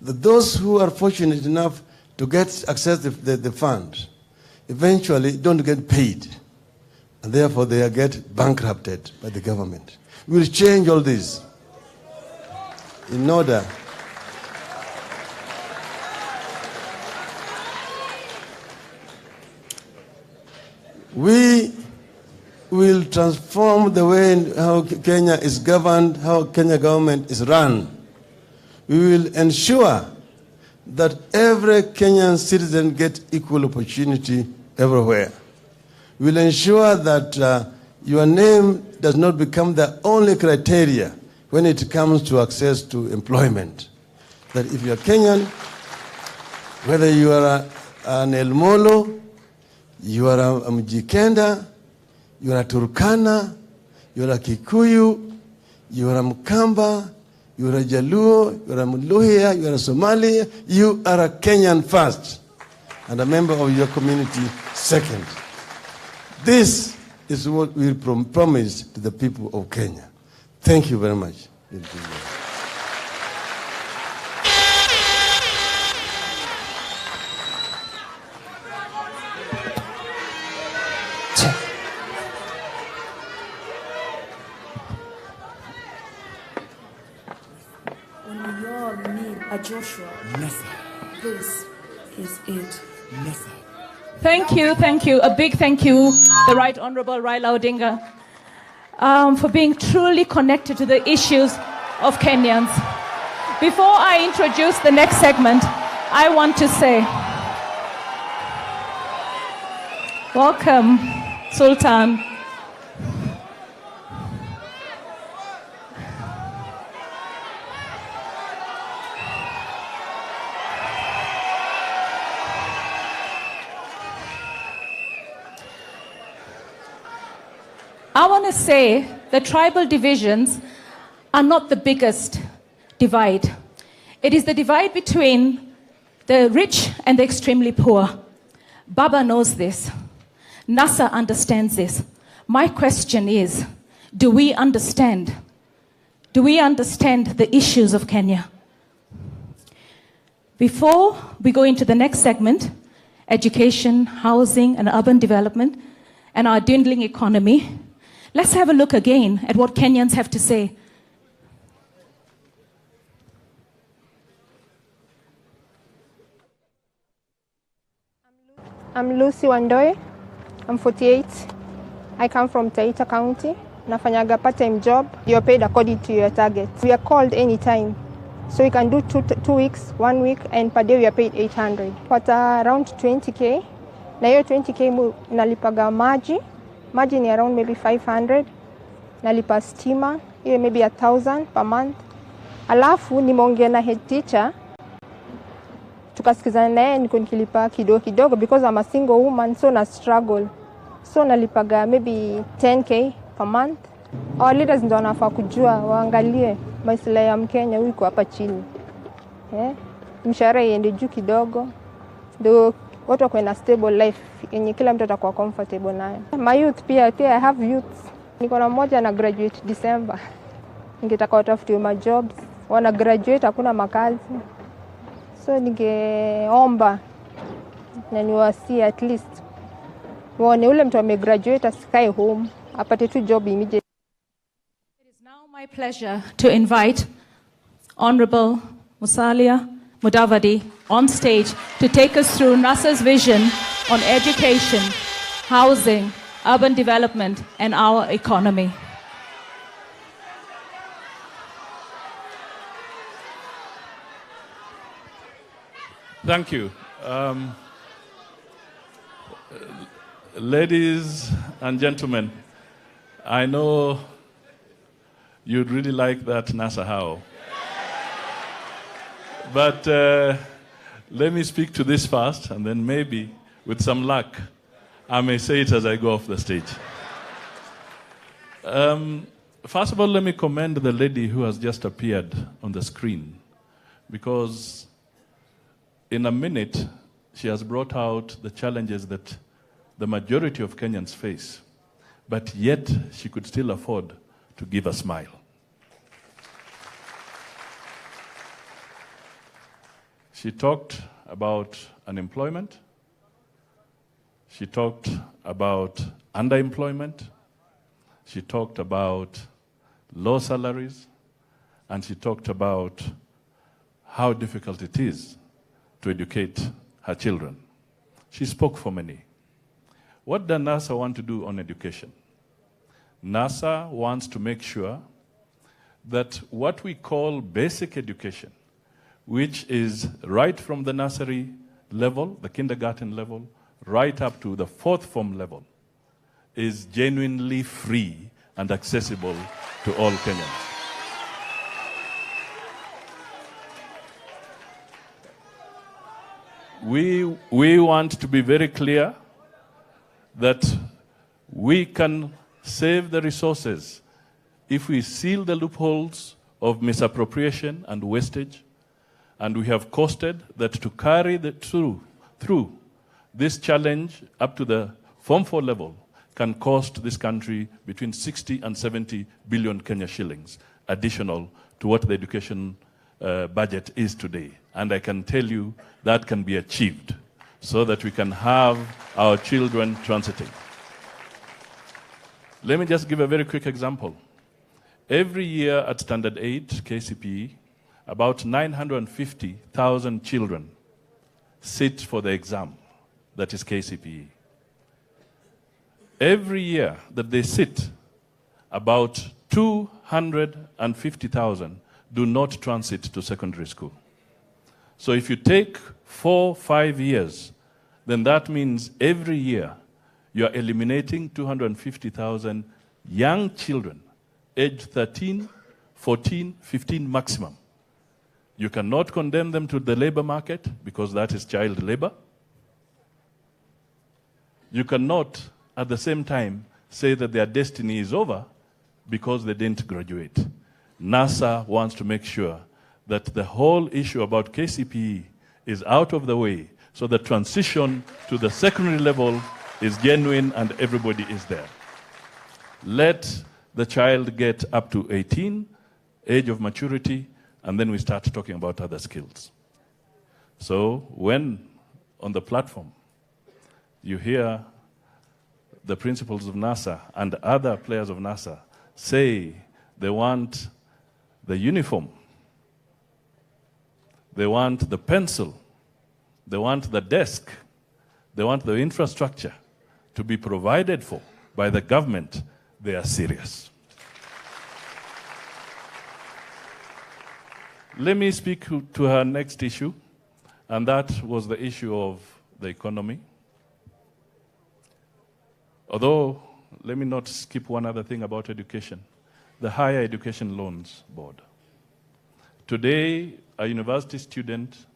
Those who are fortunate enough to get access to the funds eventually don't get paid, and therefore they get bankrupted by the government. We will change all this in order we will transform the way how Kenya is governed, how Kenya government is run. We will ensure that every Kenyan citizen gets equal opportunity everywhere. We will ensure that your name does not become the only criteria when it comes to access to employment. That if you are Kenyan, whether you are an El Molo, you are a Mjikenda, you are a Turkana, you are a Kikuyu, you are a Mkamba, you are a Jaluo, you are a Muluhya, you are a Somali, you are a Kenyan first, and a member of your community second. This is what we promise to the people of Kenya. Thank you very much. When we all need a Joshua, this is it. Thank you. A big thank you, the Right Honorable Raila Odinga, for being truly connected to the issues of Kenyans. Before I introduce the next segment, I want to say, welcome, Sultan. I want to say that tribal divisions are not the biggest divide. It is the divide between the rich and the extremely poor. Baba knows this. NASA understands this. My question is, do we understand? Do we understand the issues of Kenya? Before we go into the next segment, education, housing, and urban development, and our dwindling economy, let's have a look again at what Kenyans have to say. I'm Lucy Wandoe. I'm 48. I come from Taita County. Nafanyaga part-time job. You're paid according to your target. We are called anytime. So you can do 2 weeks, 1 week, and per day we are paid 800. But around 20K. Na hiyo 20K nalipaga maji. Maji ni around maybe 500. Nalipa stima. Hiyo maybe 1,000 per month. Alafu nimeongea na head teacher. Tukasikizana naye niko nikilipa kidogo because I'm a single woman, so na struggle. So nalipaga maybe 10K per month. Our leaders ndio wanafaa kujua, waangalie maslahi ya Mkenya huyu hapa chini. Mshahara iende juu kidogo. Ndio watu wako na stable life yenye kila mtu atakuwa comfortable nayo. My youth pia I have youth. Niko na mmoja na graduate December. Ningetaka watafutiwe ma jobs. Wana graduate hakuna makazi. So ningeomba na niwasie at least waone ule mtu amegraduate asikae home, apate tu job immediately. It is now my pleasure to invite Honorable Musalia Mudavadi on stage to take us through NASA's vision on education, housing, urban development, and our economy. Thank you. Ladies and gentlemen, I know you'd really like that NASA how. But let me speak to this first, and then maybe, with some luck, I may say it as I go off the stage. First of all, let me commend the lady who has just appeared on the screen, because in a minute, she has brought out the challenges that the majority of Kenyans face, but yet she could still afford to give a smile. She talked about unemployment. She talked about underemployment. She talked about low salaries. And she talked about how difficult it is to educate her children. She spoke for many. What does NASA want to do on education? NASA wants to make sure that what we call basic education, which is right from the nursery level, the kindergarten level, right up to the fourth form level, is genuinely free and accessible to all Kenyans. We want to be very clear that we can save the resources if we seal the loopholes of misappropriation and wastage. And we have costed that to carry through this challenge up to the Form 4 level can cost this country between 60 and 70 billion Kenya shillings, additional to what the education budget is today. And I can tell you that can be achieved so that we can have our children transiting. Let me just give a very quick example. Every year at Standard 8, KCPE, about 950,000 children sit for the exam, that is KCPE. Every year that they sit, about 250,000 do not transit to secondary school. So if you take 4-5 years, then that means every year you are eliminating 250,000 young children, aged 13, 14, 15 maximum. You cannot condemn them to the labor market because that is child labor. You cannot, at the same time, say that their destiny is over because they didn't graduate. NASA wants to make sure that the whole issue about KCPE is out of the way so the transition to the secondary level is genuine and everybody is there. Let the child get up to 18, age of maturity, and then we start talking about other skills. So when on the platform you hear the principals of NASA and other players of NASA say they want the uniform, they want the pencil, they want the desk, they want the infrastructure to be provided for by the government, they are serious. Let me speak to her next issue, and that was the issue of the economy. Although, let me not skip one other thing about education, the Higher Education Loans Board. Today, a university student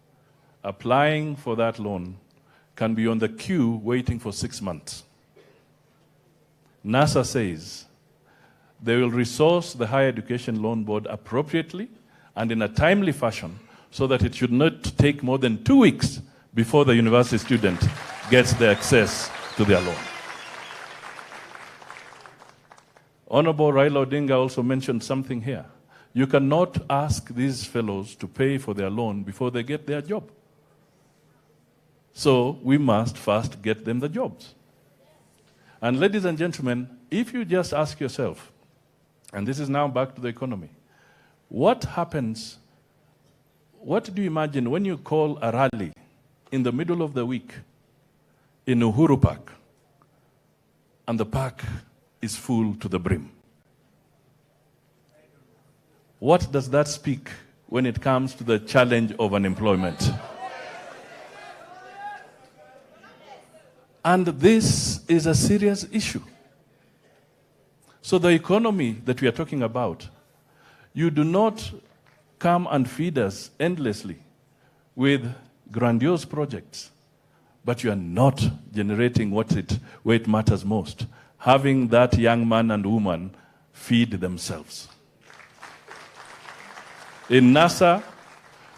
applying for that loan can be on the queue waiting for 6 months. NASA says they will resource the Higher Education Loan Board appropriately and in a timely fashion so that it should not take more than 2 weeks before the university student gets the access to their loan. Honorable Raila Odinga also mentioned something here. You cannot ask these fellows to pay for their loan before they get their job. So we must first get them the jobs. And ladies and gentlemen, if you just ask yourself, and this is now back to the economy, what happens, what do you imagine when you call a rally in the middle of the week in Uhuru Park and the park is full to the brim? What does that speak when it comes to the challenge of unemployment? And this is a serious issue. So the economy that we are talking about, you do not come and feed us endlessly with grandiose projects, but you are not generating where it matters most, having that young man and woman feed themselves. In NASA,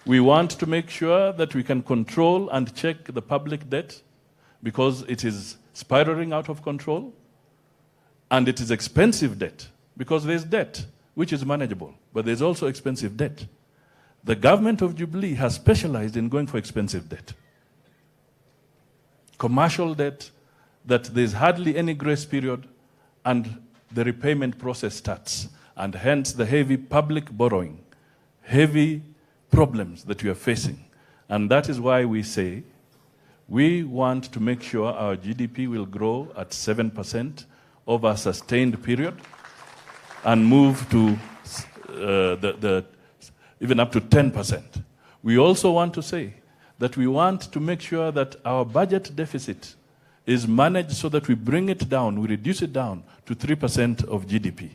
we want to make sure that we can control and check the public debt because it is spiraling out of control, and it is expensive debt because there's debt which is manageable, but there's also expensive debt. The government of Jubilee has specialized in going for expensive debt. Commercial debt that there's hardly any grace period and the repayment process starts, and hence the heavy public borrowing, heavy problems that we are facing. And that is why we say we want to make sure our GDP will grow at 7% over a sustained period and move to even up to 10%. We also want to say that we want to make sure that our budget deficit is managed so that we bring it down, we reduce it down to 3% of GDP.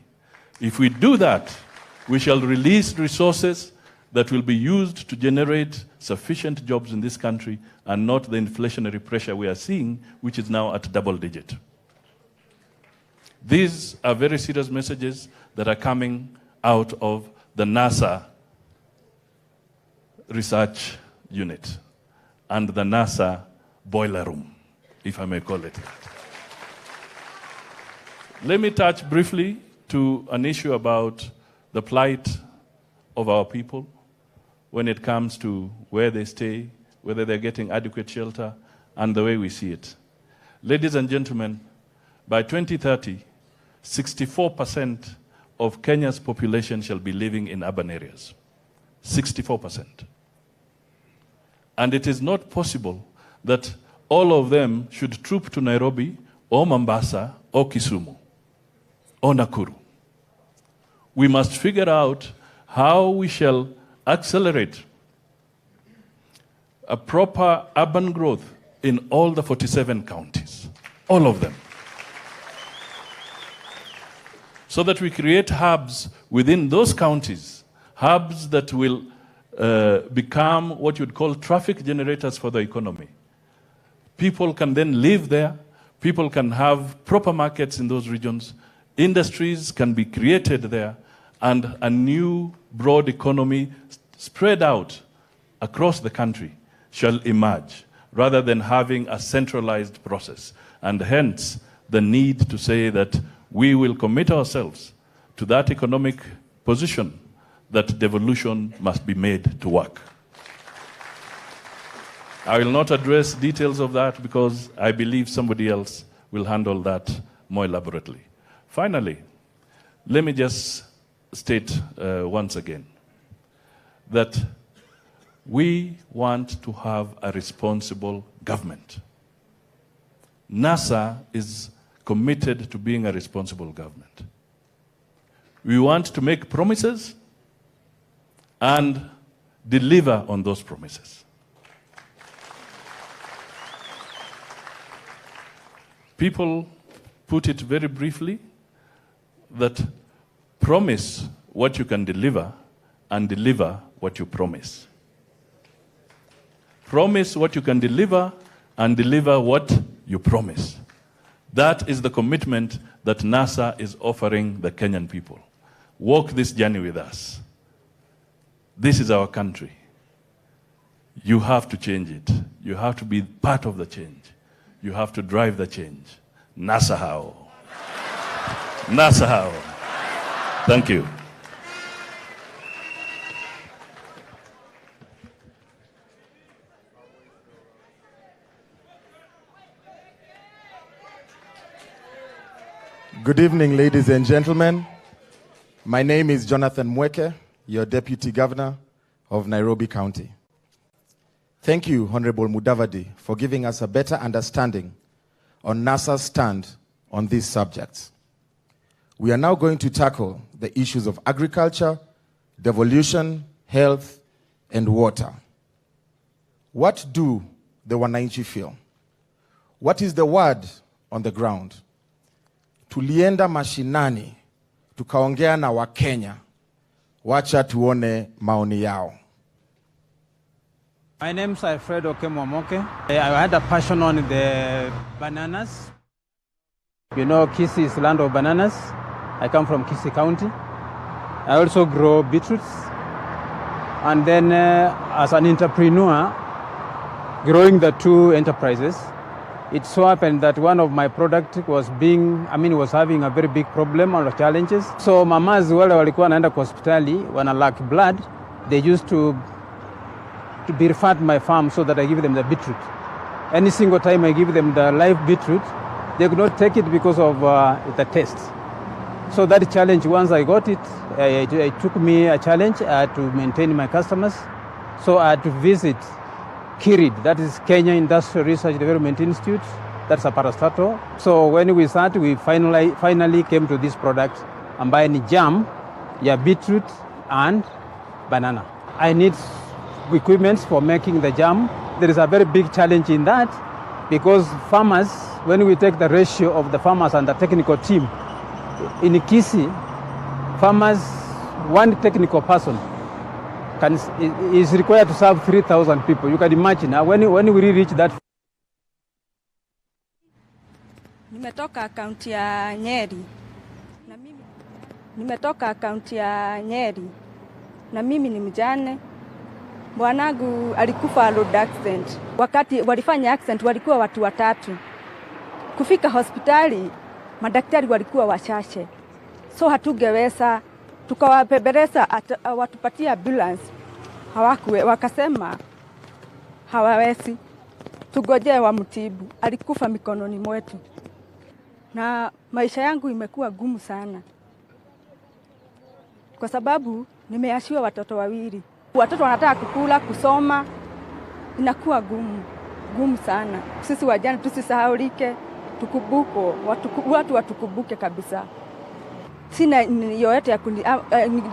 If we do that, we shall release resources that will be used to generate sufficient jobs in this country and not the inflationary pressure we are seeing, which is now at double digit. These are very serious messages that are coming out of the NASA research unit and the NASA boiler room, if I may call it that. Let me touch briefly to an issue about the plight of our people when it comes to where they stay, whether they're getting adequate shelter, and the way we see it. Ladies and gentlemen, by 2030, 64% of Kenya's population shall be living in urban areas. 64%. And it is not possible that all of them should troop to Nairobi or Mombasa or Kisumu or Nakuru. We must figure out how we shall accelerate a proper urban growth in all the 47 counties, all of them, so that we create hubs within those counties, hubs that will become what you'd call traffic generators for the economy. People can then live there, people can have proper markets in those regions, industries can be created there, and a new broad economy spread out across the country shall emerge, rather than having a centralized process. And hence, the need to say that we will commit ourselves to that economic position that devolution must be made to work. I will not address details of that because I believe somebody else will handle that more elaborately. Finally, let me just state once again that we want to have a responsible government. NASA is committed to being a responsible government. We want to make promises and deliver on those promises. People put it very briefly that promise what you can deliver and deliver what you promise. Promise what you can deliver and deliver what you promise. That is the commitment that NASA is offering the Kenyan people. Walk this journey with us. This is our country. You have to change it. You have to be part of the change. You have to drive the change. Nasahau. Nasahau. Thank you. Good evening, ladies and gentlemen. My name is Jonathan Mweke, your Deputy Governor of Nairobi County. Thank you, Honorable Mudavadi, for giving us a better understanding on NASA's stand on these subjects. We are now going to tackle the issues of agriculture, devolution, health, and water. What do the wananchi feel? What is the word on the ground? Tulienda mashinani, tukaongea na Wakenya, wacha tuone maoni yao. My name is Alfredo Kemomoke. I had a passion on the bananas. You know, Kisii is land of bananas. I come from Kisii County. I also grow beetroots. And then as an entrepreneur, growing the two enterprises, it so happened that one of my products was having a very big problem or challenges. So mamas wale walikuwa naenda kwa hospitali, wana lack blood, they used to be referred to my farm so that I give them the beetroot. Any single time I give them the live beetroot, they could not take it because of the taste. So that challenge, once I got it, it took me a challenge to maintain my customers. So I had to visit KIRID, that is Kenya Industrial Research Development Institute. That's a parastatal. So when we started, we finally came to this product, ambaye ni jam ya beetroot and banana. I need equipment for making the jam. There is a very big challenge in that because farmers, when we take the ratio of the farmers and the technical team, in Kisii, farmers, one technical person is required to serve 3,000 people. You can imagine when we reach that. Nimetoka kaunti ya Nyeri. Na mimi ni mjane. Bwanangu alikufa road accident. Wakati walifanya accident walikuwa watu watatu. Kufika hospitali madaktari walikuwa wachache. So hatungeweza, tukawapebeleza watupatie ambulance. Wakasema hawawezi. Tugojee wamtibu. Alikufa mikononi mwetu. Na maisha yangu imekuwa gumu sana. Kwa sababu nimeashiwa watoto wawili. Watoto wanataka kukula, kusoma, inakuwa gumu sana. Sisi wajane tusisahaulike, tukubuko, watu watukubuke kabisa. Sina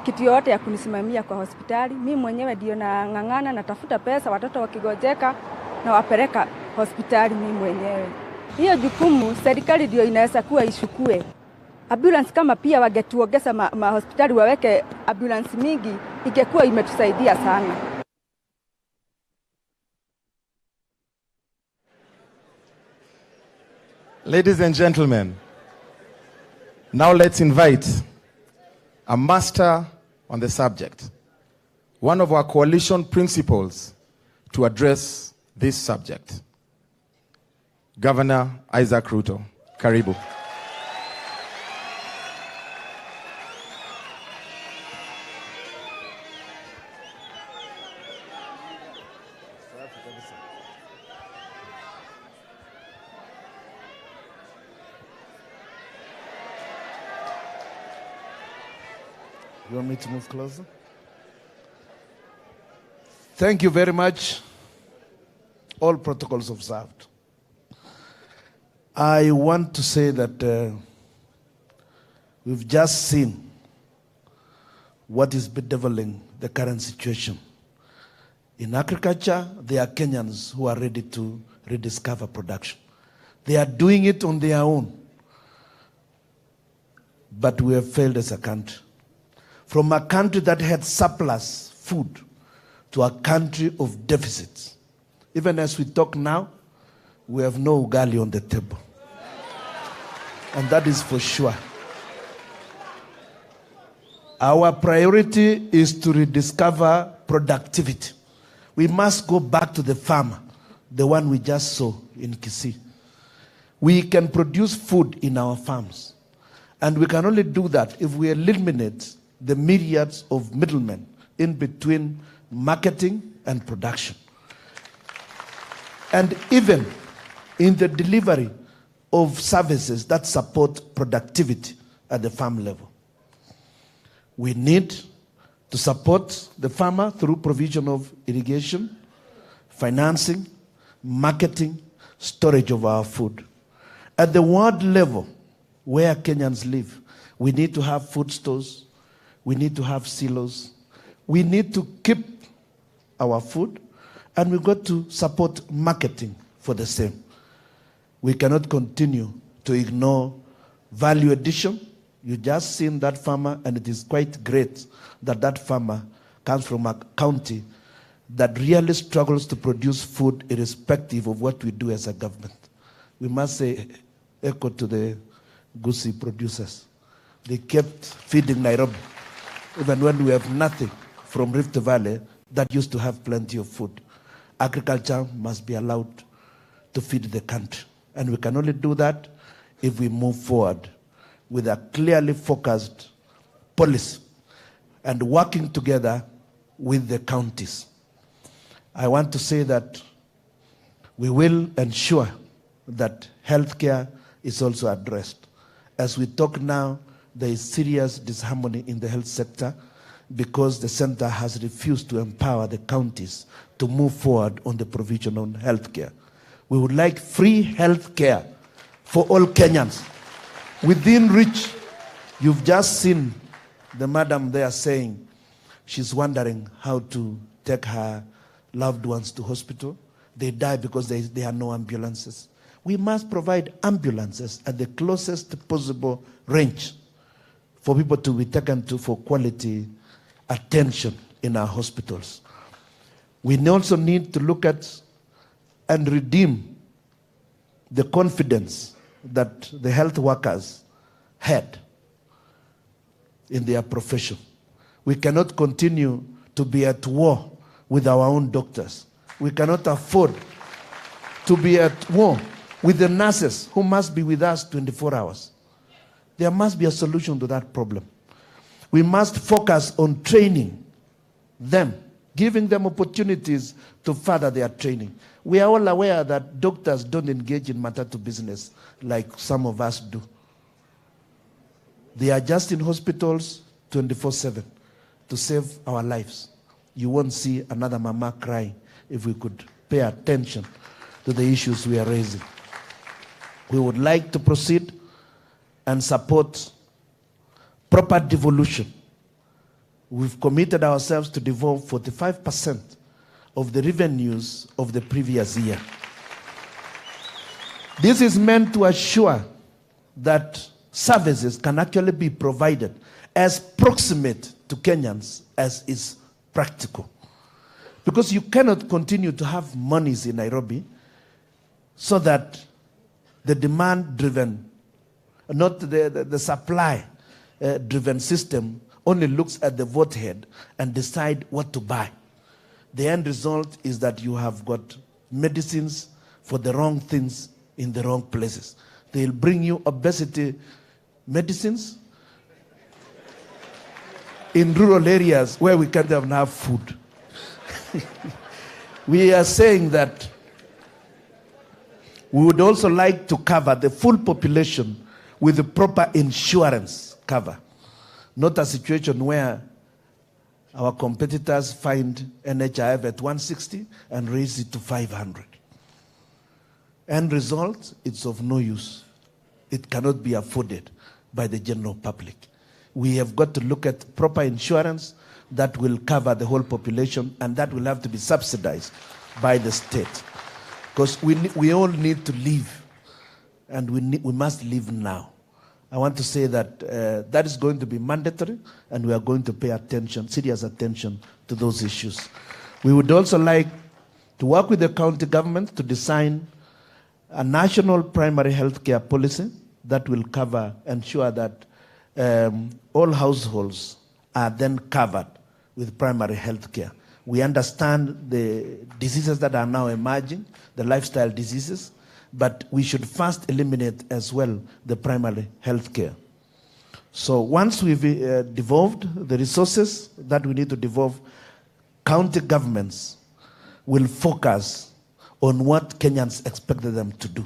kitu yoyote ya kunisimamia kwa hospitali. Mimi mwenyewe ndio nang'ang'ana, natafuta pesa, watoto wakigojeka na wapeleka hospitali mimi mwenyewe. Hiyo jukumu serikali ndio inaweza kuwa ishukue. Ambulance kama pia wangetuongeza hospitali waweke ambulance mingi, ingekuwa imetusaidia sana. Ladies and gentlemen, now let's invite a master on the subject, one of our coalition principals, to address this subject. Governor Isaac Ruto. Karibu. You want me to move closer? Thank you very much. All protocols observed. I want to say that we've just seen what is bedeviling the current situation. In agriculture, there are Kenyans who are ready to rediscover production. They are doing it on their own. But we have failed as a country. From a country that had surplus food to a country of deficits. Even as we talk now, we have no ugali on the table. And that is for sure. Our priority is to rediscover productivity. We must go back to the farmer, the one we just saw in Kisii. We can produce food in our farms. And we can only do that if we eliminate the myriads of middlemen in between marketing and production. And even in the delivery of services that support productivity at the farm level. We need to support the farmer through provision of irrigation, financing, marketing, storage of our food. At the world level, where Kenyans live, we need to have food stores, we need to have silos, we need to keep our food, and we've got to support marketing for the same. We cannot continue to ignore value addition. You just seen that farmer, and it is quite great that that farmer comes from a county that really struggles to produce food irrespective of what we do as a government. We must say echo to the Gusii producers. They kept feeding Nairobi, even when we have nothing from Rift Valley that used to have plenty of food. Agriculture must be allowed to feed the country. And we can only do that if we move forward with a clearly focused policy and working together with the counties. I want to say that we will ensure that healthcare is also addressed. As we talk now, there is serious disharmony in the health sector because the center has refused to empower the counties to move forward on the provision of healthcare. We would like free healthcare for all Kenyans. Within reach, you've just seen the madam there saying she's wondering how to take her loved ones to hospital. They die because there are no ambulances. We must provide ambulances at the closest possible range for people to be taken to for quality attention in our hospitals. We also need to look at and redeem the confidence that the health workers had in their profession. We cannot continue to be at war with our own doctors. We cannot afford to be at war with the nurses who must be with us 24 hours. There must be a solution to that problem. We must focus on training them, giving them opportunities to further their training. We are all aware that doctors don't engage in matatu business like some of us do. They are just in hospitals 24/7 to save our lives. You won't see another mama crying if we could pay attention to the issues we are raising. We would like to proceed and support proper devolution. We've committed ourselves to devolve 45% of the revenues of the previous year. This is meant to assure that services can actually be provided as proximate to Kenyans as is practical. Because you cannot continue to have monies in Nairobi so that the demand-driven, not the supply-driven system only looks at the vote head and decide what to buy. The end result is that you have got medicines for the wrong things in the wrong places. They'll bring you obesity medicines in rural areas where we can't have enough food. We are saying that we would also like to cover the full population with the proper insurance cover. Not a situation where our competitors find NHIF at 160 and raise it to 500. End result, it's of no use. It cannot be afforded by the general public. We have got to look at proper insurance that will cover the whole population, and that will have to be subsidized by the state. Because we all need to live, and we must live now. I want to say that that is going to be mandatory, and we are going to pay attention, serious attention to those issues. We would also like to work with the county government to design a national primary health care policy that will ensure that all households are then covered with primary health care. We understand the diseases that are now emerging, the lifestyle diseases, but we should first eliminate as well the primary health care. So once we've devolved the resources that we need to devolve, county governments will focus on what Kenyans expected them to do.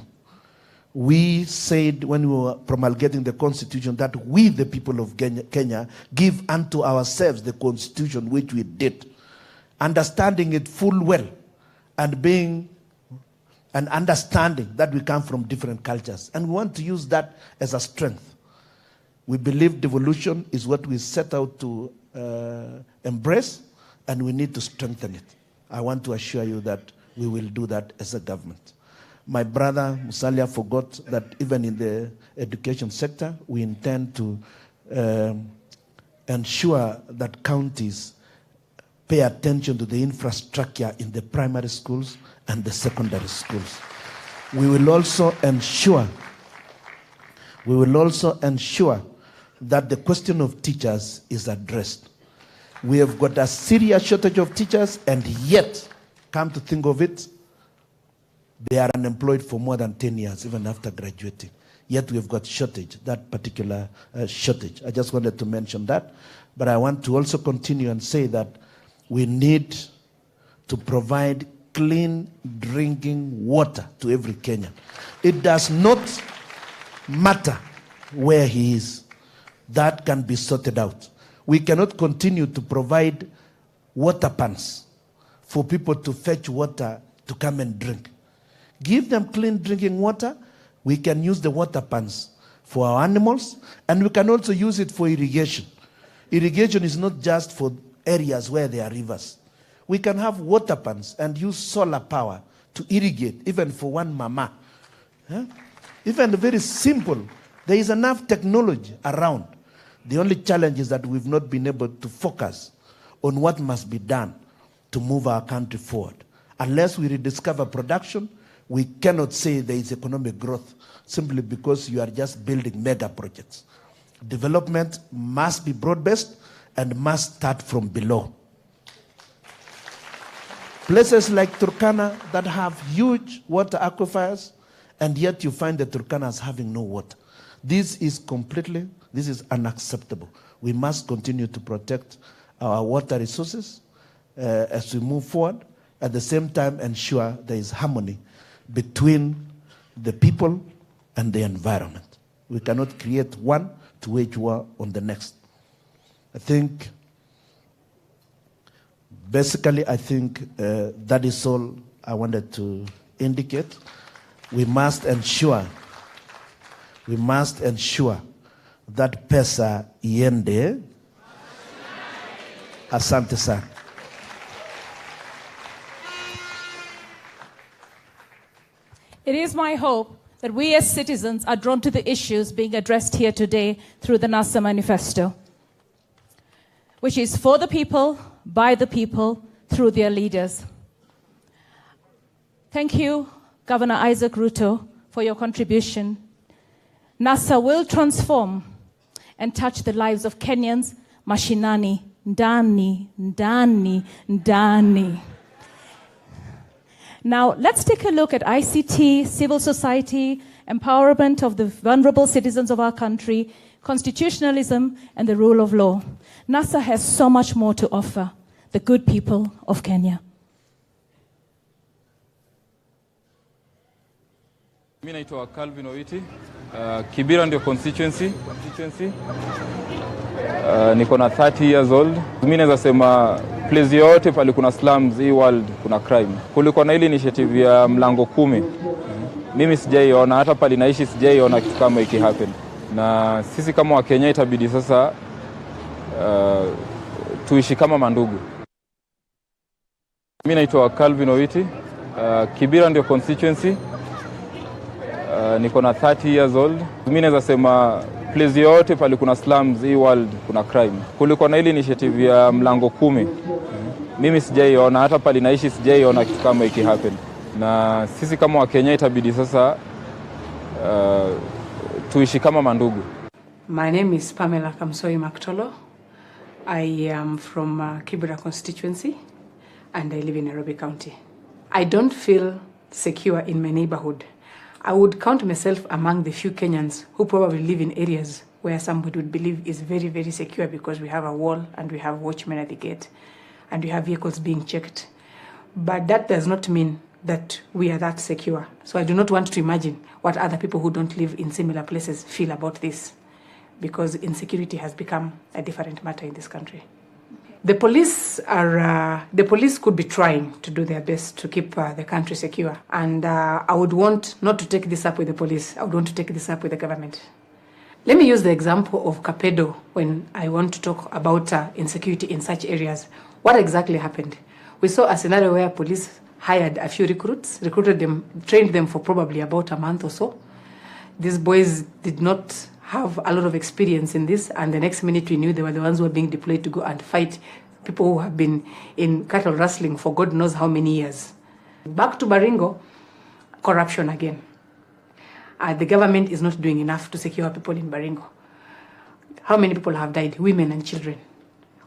We said when we were promulgating the constitution that we, the people of Kenya, give unto ourselves the constitution, which we did, understanding it full well and being an understanding that we come from different cultures. And we want to use that as a strength. We believe devolution is what we set out to embrace, and we need to strengthen it. I want to assure you that we will do that as a government. My brother Musalia forgot that even in the education sector, we intend to ensure that counties pay attention to the infrastructure in the primary schools and the secondary schools. We will also ensure that the question of teachers is addressed. We have got a serious shortage of teachers, and yet, come to think of it, they are unemployed for more than 10 years, even after graduating. Yet we have got shortage, that particular shortage. I just wanted to mention that. But I want to also continue and say that we need to provide clean drinking water to every Kenyan. It does not matter where he is. That can be sorted out. We cannot continue to provide water pans for people to fetch water to come and drink. Give them clean drinking water. We can use the water pans for our animals, and we can also use it for irrigation. Irrigation is not just for areas where there are rivers. We can have water pans and use solar power to irrigate, even for one mama. Even very simple. There is enough technology around. The only challenge is that we've not been able to focus on what must be done to move our country forward. Unless we rediscover production, we cannot say there is economic growth simply because you are just building mega projects. Development must be broad-based and must start from below. Places like Turkana that have huge water aquifers, and yet you find the Turkanas having no water. This is unacceptable. We must continue to protect our water resources as we move forward, at the same time ensure there is harmony between the people and the environment. We cannot create one to wage war on the next. I think that is all I wanted to indicate. We must ensure that pesa iende. Asante sana. It is my hope that we as citizens are drawn to the issues being addressed here today through the NASA Manifesto, which is for the people, by the people, through their leaders. Thank you, Governor Isaac Ruto, for your contribution. NASA will transform and touch the lives of Kenyans, mashinani, ndani, ndani, ndani. Now, let's take a look at ICT, civil society, empowerment of the vulnerable citizens of our country, constitutionalism, and the rule of law. NASA has so much more to offer the good people of Kenya. Mimi naitwa Calvin Owiti, Kibera ndio constituency. Niko na 30 years old. Mimi naweza sema place yote pale kuna slums, hii world kuna crime. Kulikuwa na ile initiative ya mlango 10. Mimi sijaiona, hata pale naishi sijaiona kitu kama hiki happen. Na sisi kama wa Kenya itabidi sasa tuishi kama mandugu. Mimi naitwa Calvin Owiti, Kibera ndio constituency. Niko na 30 years old. Mimi naweza sema place yote pale kuna slums, hii world kuna crime. Kulikuwa na ile initiative ya mlango 10. Mimi sijaiona, hata pale naishi sijaiona kitu kama hiki happen. Na sisi kama wa Kenya itabidi sasa tuishi kama mandugu. My name is Pamela Kamsoi Maktolo. I am from Kibera constituency. and I live in Nairobi County. I don't feel secure in my neighborhood. I would count myself among the few Kenyans who probably live in areas where somebody would believe is very, very secure because we have a wall and we have watchmen at the gate and we have vehicles being checked. But that does not mean that we are that secure. So I do not want to imagine what other people who don't live in similar places feel about this, because insecurity has become a different matter in this country. The police could be trying to do their best to keep the country secure. And I would want not to take this up with the police. I would want to take this up with the government. Let me use the example of Kapedo when I want to talk about insecurity in such areas. What exactly happened? We saw a scenario where police hired a few recruits, recruited them, trained them for probably about a month or so. These boys did not have a lot of experience in this, and the next minute we knew they were the ones who were being deployed to go and fight people who have been in cattle rustling for God knows how many years. Back to Baringo, corruption again. The government is not doing enough to secure people in Baringo. How many people have died, women and children,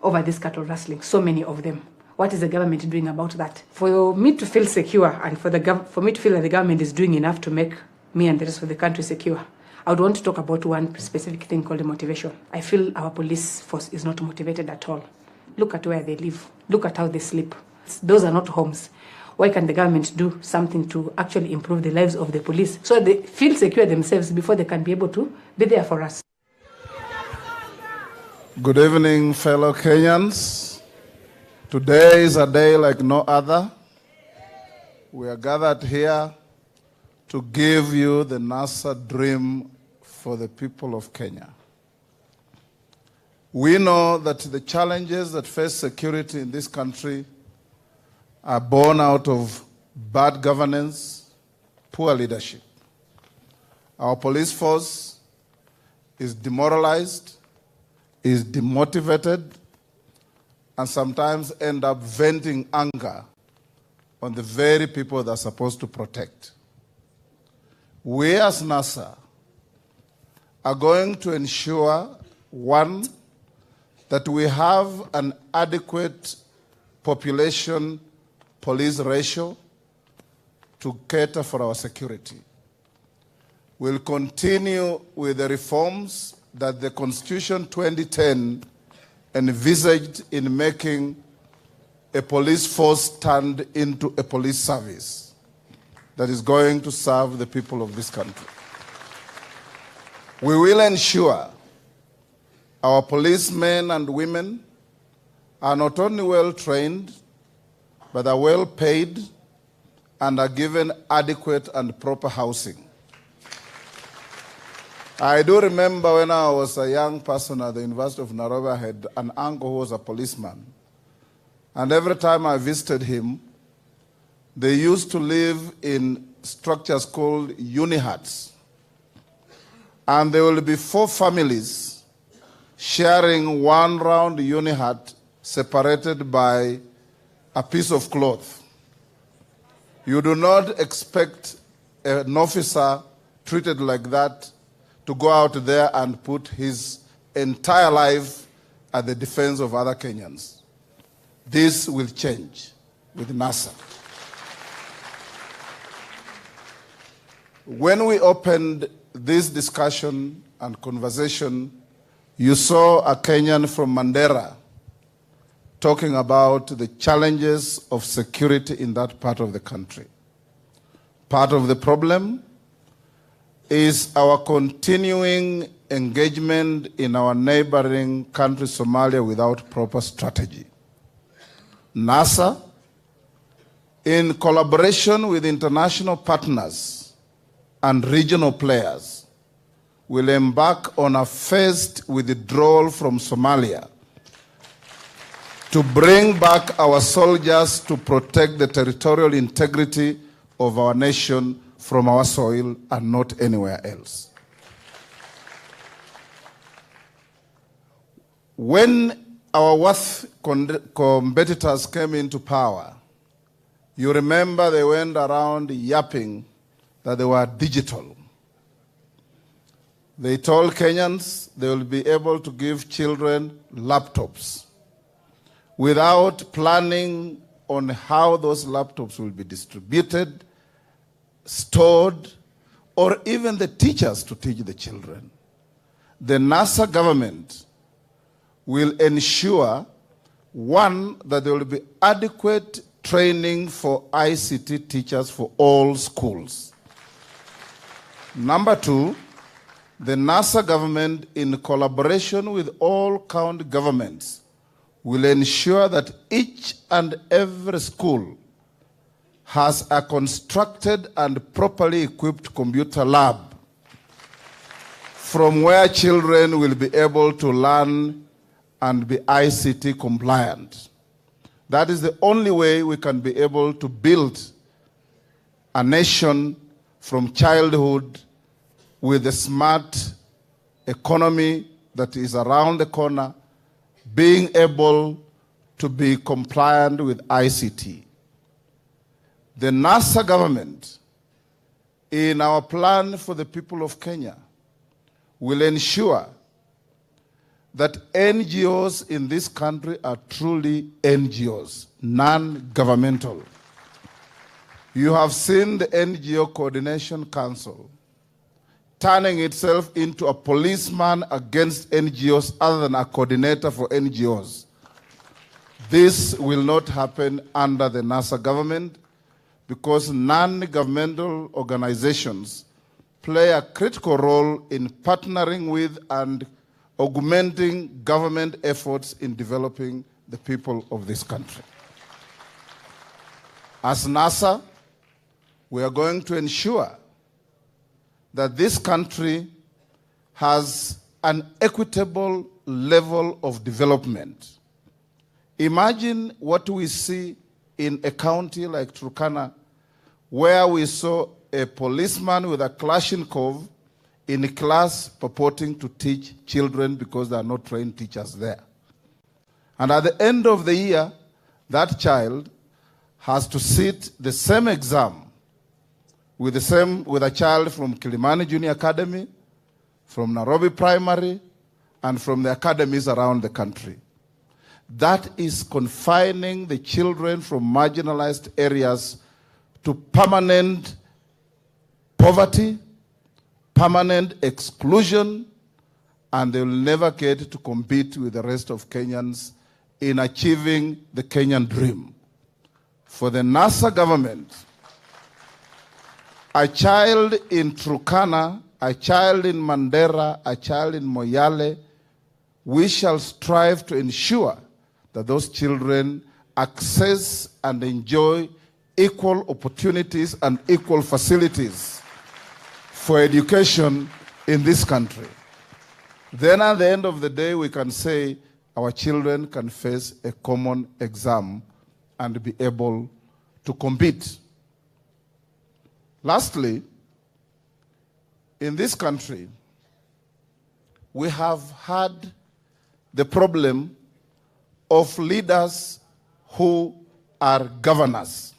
over this cattle rustling? So many of them. What is the government doing about that? For me to feel secure and for me to feel that the government is doing enough to make me and the rest of the country secure, I would want to talk about one specific thing called the motivation. I feel our police force is not motivated at all. Look at where they live. Look at how they sleep. Those are not homes. Why can't the government do something to actually improve the lives of the police so they feel secure themselves before they can be able to be there for us? Good evening, fellow Kenyans. Today is a day like no other. We are gathered here to give you the NASA dream for the people of Kenya. We know that the challenges that face security in this country are born out of bad governance, poor leadership. Our police force is demoralized, is demotivated, and sometimes end up venting anger on the very people they're supposed to protect. We as NASA are going to ensure, one, that we have an adequate population police ratio to cater for our security. We'll continue with the reforms that the Constitution 2010 envisaged in making a police force turned into a police service that is going to serve the people of this country. We will ensure our policemen and women are not only well trained, but are well paid and are given adequate and proper housing. I do remember when I was a young person at the University of Nairobi, I had an uncle who was a policeman. And every time I visited him, they used to live in structures called uni-huts. And there will be 4 families sharing one round uni-hut separated by a piece of cloth. You do not expect an officer treated like that to go out there and put his entire life at the defense of other Kenyans. This will change with NASA. When we opened this discussion and conversation, you saw a Kenyan from Mandera talking about the challenges of security in that part of the country. Part of the problem is our continuing engagement in our neighboring country, Somalia, without proper strategy. NASA, in collaboration with international partners and regional players, will embark on a phased withdrawal from Somalia to bring back our soldiers to protect the territorial integrity of our nation from our soil and not anywhere else. When our worst competitors came into power, you remember they went around yapping that they were digital. They told Kenyans they will be able to give children laptops without planning on how those laptops will be distributed, stored, or even the teachers to teach the children. The NASA government will ensure, one, that there will be adequate training for ICT teachers for all schools. Number two, the NASA government, in collaboration with all county governments, will ensure that each and every school has a constructed and properly equipped computer lab from where children will be able to learn and be ICT compliant. That is the only way we can be able to build a nation from childhood with a smart economy that is around the corner, being able to be compliant with ICT. The NASA government, in our plan for the people of Kenya, will ensure that NGOs in this country are truly NGOs, non-governmental. You have seen the NGO Coordination Council turning itself into a policeman against NGOs other than a coordinator for NGOs. This will not happen under the NASA government because non-governmental organizations play a critical role in partnering with and augmenting government efforts in developing the people of this country. As NASA, we are going to ensure that this country has an equitable level of development. Imagine what we see in a county like Turkana, where we saw a policeman with a Kalashnikov in a class purporting to teach children because there are no trained teachers there. And at the end of the year, that child has to sit the same exam with a child from Kilimani Junior Academy, from Nairobi Primary, and from the academies around the country. That is confining the children from marginalized areas to permanent poverty, permanent exclusion, and they will never get to compete with the rest of Kenyans in achieving the Kenyan dream. For the NASA government, a child in Turkana, a child in Mandera, a child in Moyale, we shall strive to ensure that those children access and enjoy equal opportunities and equal facilities for education in this country. Then at the end of the day, we can say our children can face a common exam and be able to compete. Lastly, in this country, we have had the problem of leaders who are governors.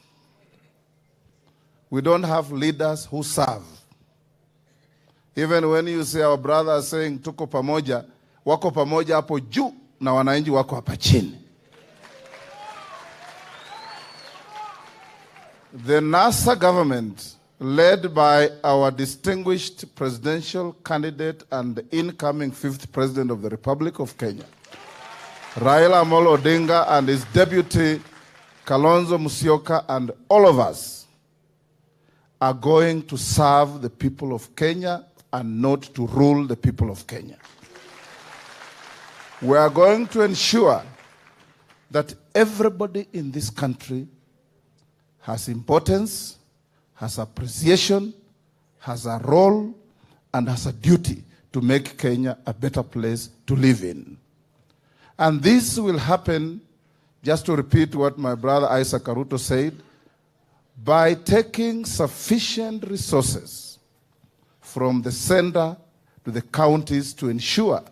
We don't have leaders who serve. Even when you say our brothers saying tuko pamoja, wako pamoja hapo juu na wananchi wako hapa chini. The NASA government, led by our distinguished presidential candidate and incoming 5th President of the Republic of Kenya, Raila Amolo Odinga, and his deputy, Kalonzo Musyoka, and all of us are going to serve the people of Kenya and not to rule the people of Kenya. We are going to ensure that everybody in this country has importance, has appreciation, has a role, and has a duty to make Kenya a better place to live in. And this will happen, just to repeat what my brother Isaac Aruto said, by taking sufficient resources from the center to the counties to ensure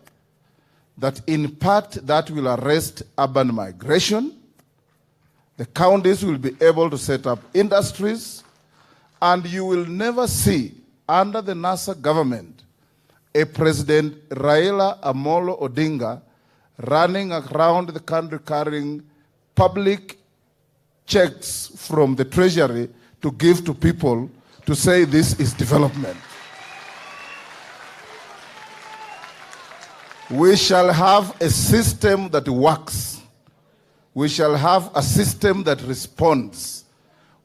that in part that will arrest urban migration. The counties will be able to set up industries, and you will never see under the NASA government a President Raila Amolo Odinga running around the country carrying public checks from the treasury to give to people to say this is development. We shall have a system that works. We shall have a system that responds.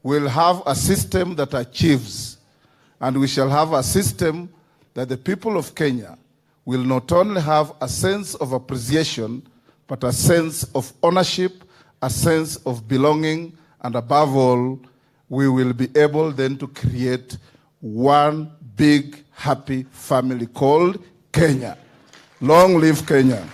We'll have a system that achieves. And we shall have a system that the people of Kenya will not only have a sense of appreciation, but a sense of ownership, a sense of belonging, and above all, we will be able then to create one big, happy family called Kenya. Long live Kenya.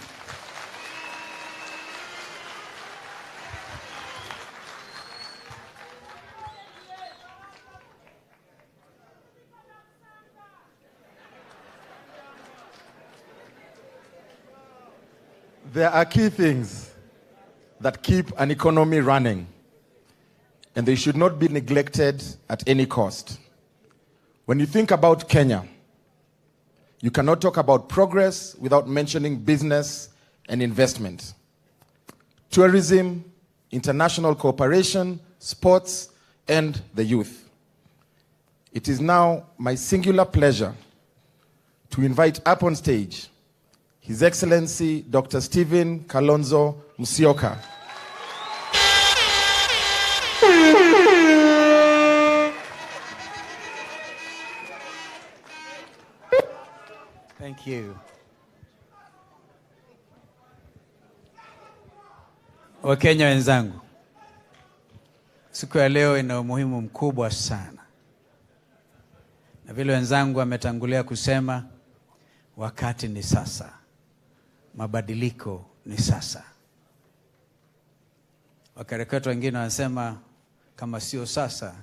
There are key things that keep an economy running, and they should not be neglected at any cost. When you think about Kenya, you cannot talk about progress without mentioning business and investment. Tourism, international cooperation, sports, and the youth. It is now my singular pleasure to invite up on stage His Excellency Dr. Stephen Kalonzo Musyoka. Thank you. Wakenya wenzangu, siku ya leo ina umuhimu mkubwa sana. Na vile wenzangu wametangulia kusema, wakati ni sasa. Mabadiliko ni sasa. Wakereketo wengine wanasema kama sio sasa,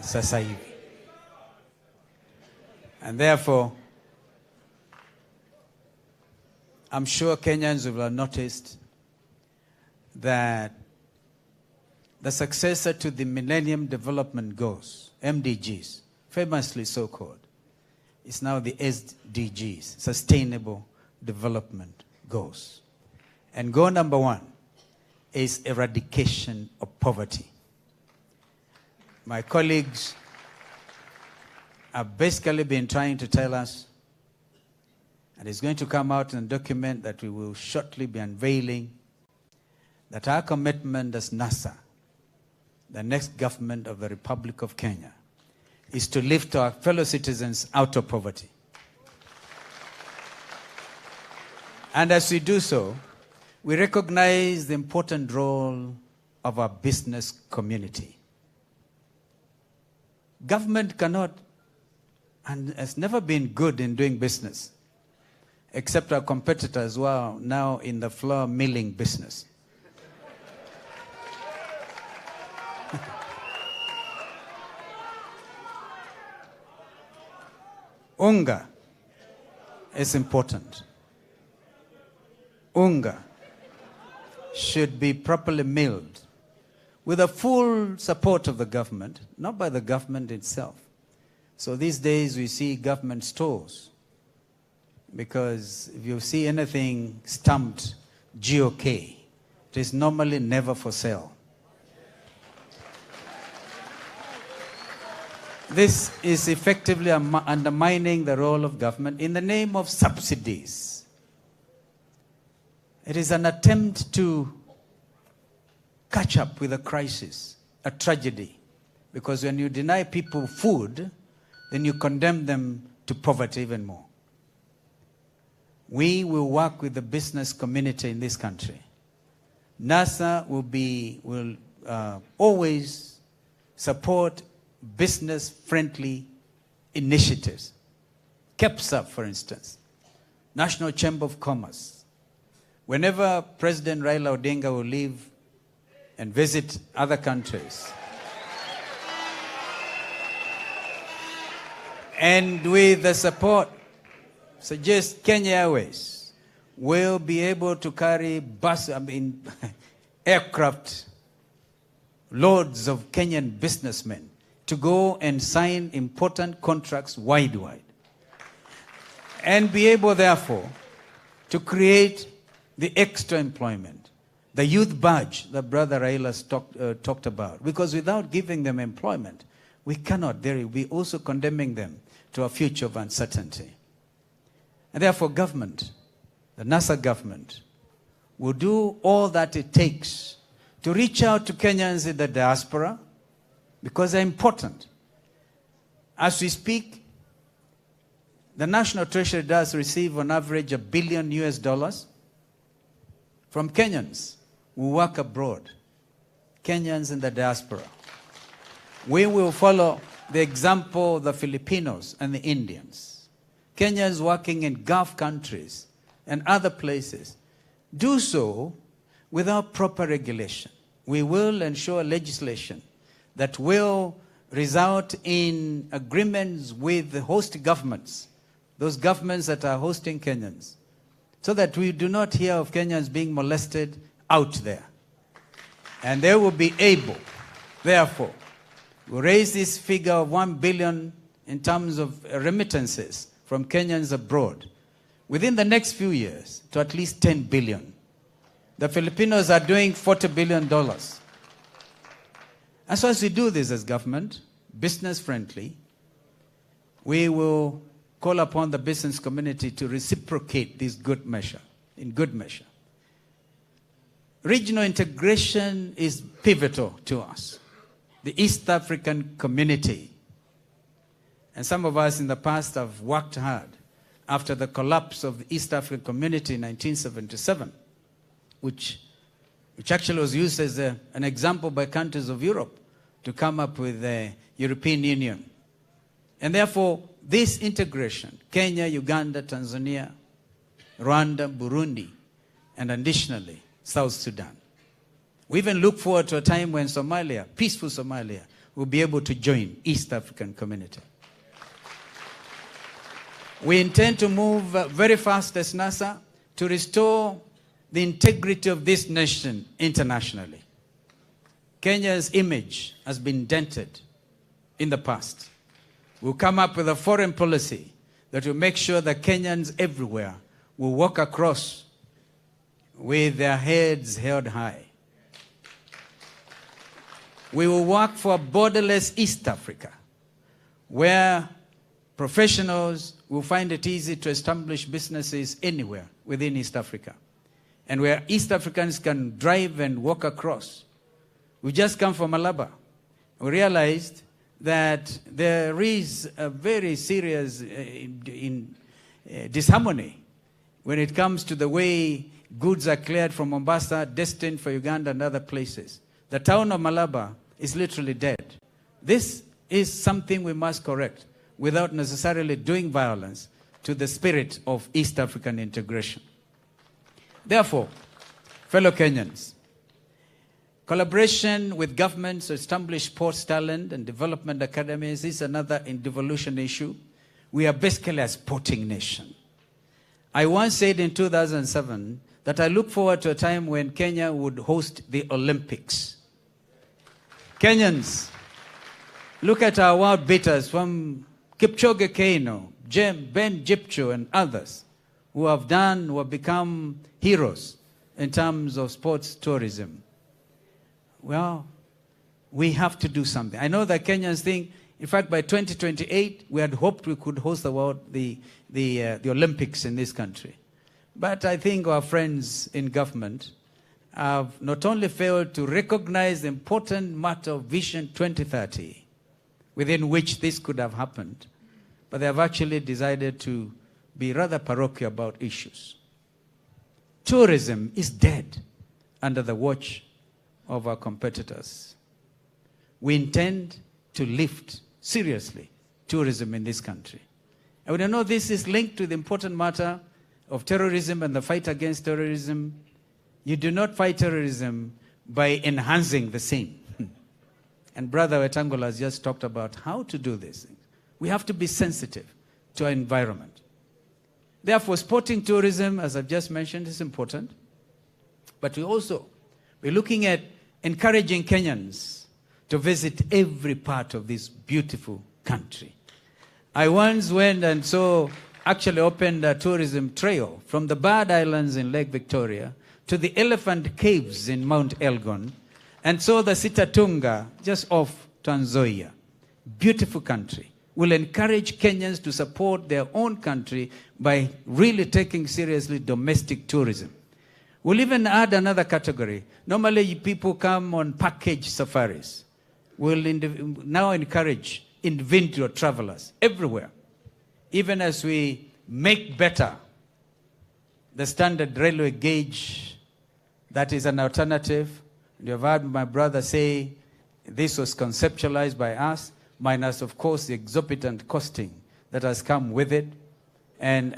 sasa hivi. And therefore, I'm sure Kenyans will have noticed that the successor to the Millennium Development Goals, MDGs, famously so called, is now the SDGs, Sustainable Development Goals. And goal number 1 is eradication of poverty. My colleagues have basically been trying to tell us, and it's going to come out in a document that we will shortly be unveiling, that our commitment as NASA, the next government of the Republic of Kenya, is to lift our fellow citizens out of poverty. And as we do so, we recognize the important role of our business community. Government cannot and has never been good in doing business, except our competitors who are now in the flour milling business. Unga is important. Unga should be properly milled with the full support of the government, not by the government itself. So these days we see government stores, because if you see anything stamped GOK, it is normally never for sale. This is effectively undermining the role of government in the name of subsidies. It is an attempt to catch up with a crisis, a tragedy. Because when you deny people food, then you condemn them to poverty even more. We will work with the business community in this country. NASA will always support business-friendly initiatives. KEPSA, for instance, National Chamber of Commerce. Whenever President Raila Odinga will leave and visit other countries, and with the support, suggest Kenya Airways will be able to carry aircraft, loads of Kenyan businessmen to go and sign important contracts worldwide. And be able, therefore, to create the extra employment, The youth badge that Brother Raila talked about. Because without giving them employment, we cannot. There will be also condemning them to a future of uncertainty. And therefore, government, the NASA government, will do all that it takes to reach out to Kenyans in the diaspora, because they're important. As we speak, the National Treasury does receive on average $1 billion from Kenyans who work abroad, Kenyans in the diaspora. We will follow the example of the Filipinos and the Indians. Kenyans working in Gulf countries and other places do so without proper regulation. We will ensure legislation that will result in agreements with the host governments, those governments that are hosting Kenyans, so that we do not hear of Kenyans being molested out there. And they will be able, therefore, to raise this figure of 1 billion in terms of remittances from Kenyans abroad within the next few years to at least 10 billion. The Filipinos are doing $40 billion. And so as we do this as government, business-friendly, we will call upon the business community to reciprocate this good measure, in good measure. Regional integration is pivotal to us. The East African community. And some of us in the past have worked hard after the collapse of the East African community in 1977, which actually was used as an example by countries of Europe to come up with the European Union. And therefore, this integration, Kenya, Uganda, Tanzania, Rwanda, Burundi, and additionally, South Sudan. We even look forward to a time when Somalia, peaceful Somalia, will be able to join East African community. We intend to move very fast as NASA to restore the integrity of this nation internationally. Kenya's image has been dented in the past. We'll come up with a foreign policy that will make sure that Kenyans everywhere will walk across with their heads held high. We will work for a borderless East Africa, where professionals will find it easy to establish businesses anywhere within East Africa, and where East Africans can drive and walk across. We just come from Malaba. We realized that there is a very serious disharmony when it comes to the way goods are cleared from Mombasa, destined for Uganda and other places. The town of Malaba is literally dead. This is something we must correct without necessarily doing violence to the spirit of East African integration. Therefore, fellow Kenyans, collaboration with governments to establish sports talent and development academies is another devolution issue. We are basically a sporting nation. I once said in 2007 that I look forward to a time when Kenya would host the Olympics. Kenyans, look at our world beaters from Kipchoge Keino, Ben Jipcho, and others who have become heroes in terms of sports tourism. Well, we have to do something. I know that Kenyans think, in fact, by 2028, we had hoped we could host the Olympics in this country. But I think our friends in government have not only failed to recognize the important matter of Vision 2030, within which this could have happened, but they have actually decided to be rather parochial about issues. Tourism is dead under the watch of our competitors. We intend to lift seriously tourism in this country. And we know this is linked to the important matter of terrorism and the fight against terrorism. You do not fight terrorism by enhancing the same. And Brother Wetangula has just talked about how to do this. We have to be sensitive to our environment. Therefore, sporting tourism, as I've just mentioned, is important. But we're looking at encouraging Kenyans to visit every part of this beautiful country. I once went and actually opened a tourism trail from the Bird Islands in Lake Victoria to the elephant caves in Mount Elgon, and so the Sitatunga just off Tanzania. Beautiful country. Will encourage Kenyans to support their own country by really taking seriously domestic tourism. We'll even add another category. Normally people come on package safaris. We'll now encourage individual travelers everywhere. Even as we make better the standard railway gauge, that is an alternative. You have heard my brother say this was conceptualized by us, minus, of course, the exorbitant costing that has come with it, and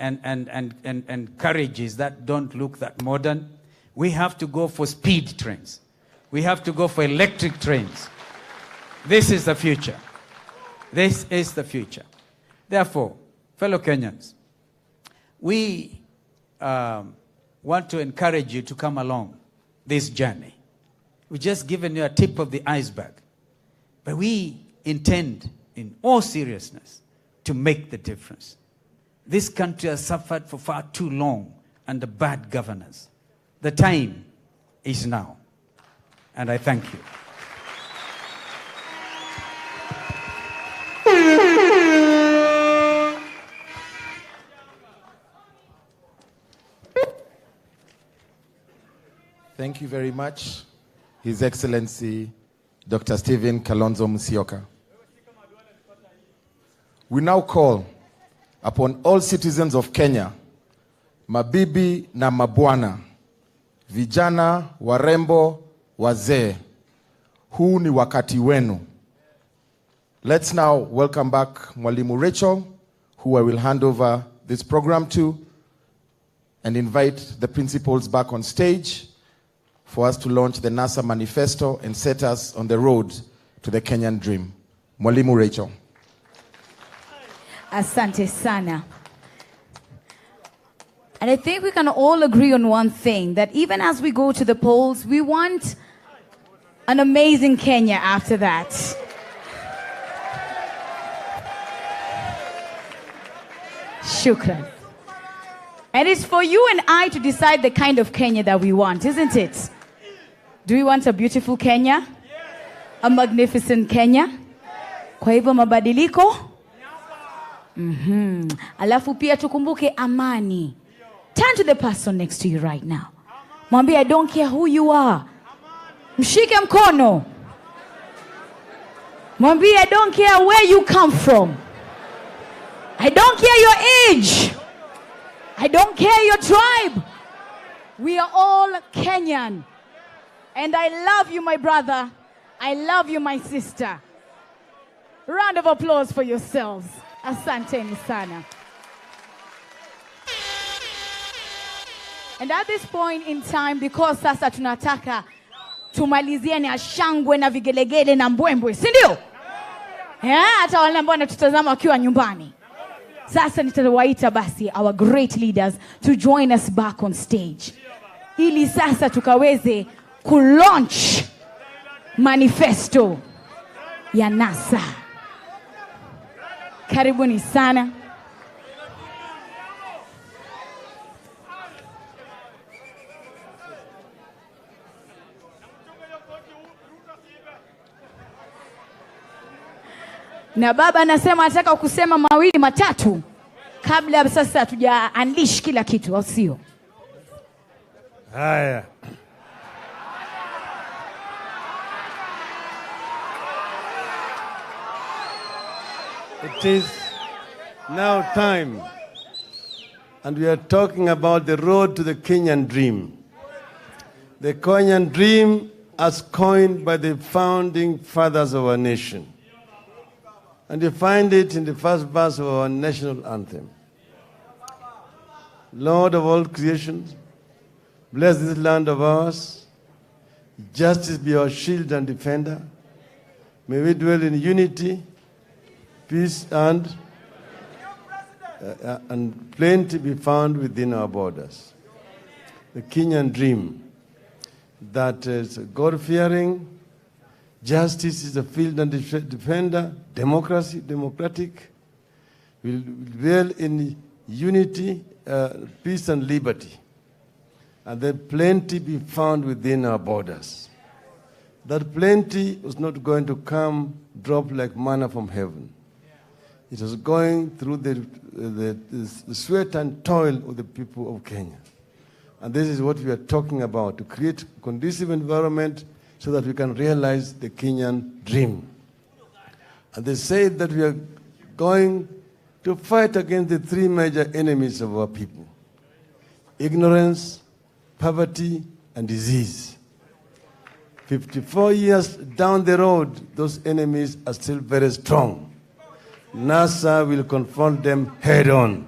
carriages that don't look that modern. We have to go for speed trains. We have to go for electric trains. This is the future. This is the future. Therefore, fellow Kenyans, we want to encourage you to come along this journey. We've just given you a tip of the iceberg. But we intend, in all seriousness, to make the difference. This country has suffered for far too long under bad governance. The time is now. And I thank you. Thank you very much, His Excellency Dr. Stephen Kalonzo Musyoka. We now call upon all citizens of Kenya, mabibi na mabwana, vijana, warembo, wazee, huu ni wakati wenu. Let's now welcome back Mwalimu Rachel, who I will hand over this program to, and invite the principals back on stage for us to launch the NASA Manifesto and set us on the road to the Kenyan dream. Mwalimu Rachel. Asante sana. And I think we can all agree on one thing, that even as we go to the polls, we want an amazing Kenya after that. Shukran. And it's for you and I to decide the kind of Kenya that we want, isn't it? Do we want a beautiful Kenya? A magnificent Kenya? Kwa hivyo mabadiliko? Alafu pia tukumbuke amani. Turn to the person next to you right now. Mwambie, I don't care who you are. Mshike mkono. Mwambie, I don't care where you come from. I don't care your age. I don't care your tribe. We are all Kenyan. And I love you, my brother. I love you, my sister. Round of applause for yourselves. Asanteni sana. And at this point in time, because sasa tunataka tumalizie na shangwe na vigelegele na mbwembwe, si ndio? Hata wale ambao wanatutazama wakiwa nyumbani. Sasa nitawaita basi our great leaders to join us back on stage. Ili sasa tukaweze kulaunch manifesto ya NASA. Karibuni sana. Na baba anasema anataka kusema mawili matatu kabla sasa hatuja unleash kila kitu, au sio? Haya. It is now time, and we are talking about the road to the Kenyan dream. The Kenyan dream as coined by the founding fathers of our nation. And you find it in the first verse of our national anthem. Lord of all creation, bless this land of ours. Justice be our shield and defender. May we dwell in unity, peace, and plenty be found within our borders. The Kenyan dream, that is God-fearing, justice is a field and defender, democracy, democratic, will dwell in unity, peace and liberty. and that plenty be found within our borders. That plenty was not going to come drop like manna from heaven. It was going through the sweat and toil of the people of Kenya. And this is what we are talking about, to create a conducive environment so that we can realize the Kenyan dream. And they say that we are going to fight against the three major enemies of our people: ignorance, poverty, and disease. 54 years down the road, those enemies are still very strong. NASA will confront them head on.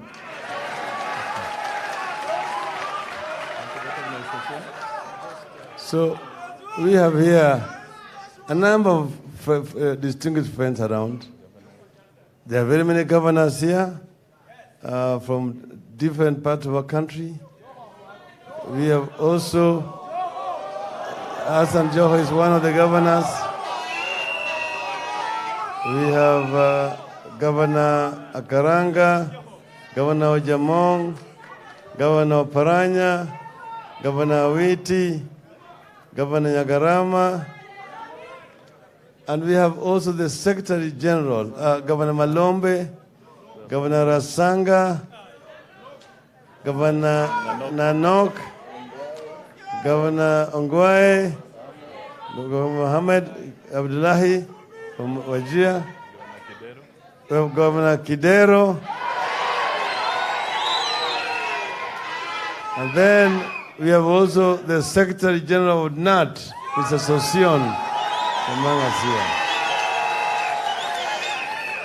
So we have here a number of distinguished friends around. There are very many governors here from different parts of our country. We have also, Hassan Joho is one of the governors. We have Governor Akaranga, Governor Ojamong, Governor Paranya, Governor Awiti, Governor Nyagarama, and we have also the Secretary General, Governor Malombe, Governor Rasanga, Governor Nanok, Governor Ongwae, Governor Mohammed Abdullahi from Wajir, we have Governor Kidero, and then we have also the Secretary General of NAT, Mr. Sosion, among us here.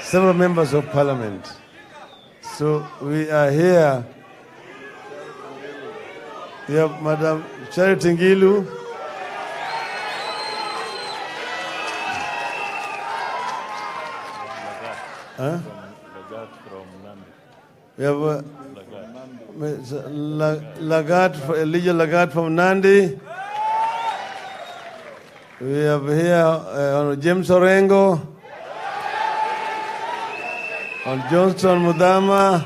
Several members of Parliament. So we are here. We have Madam Charity Ngilu. Huh? We have Elijah Lagat from Nandi. We have here James Orengo, on Johnston Mudama,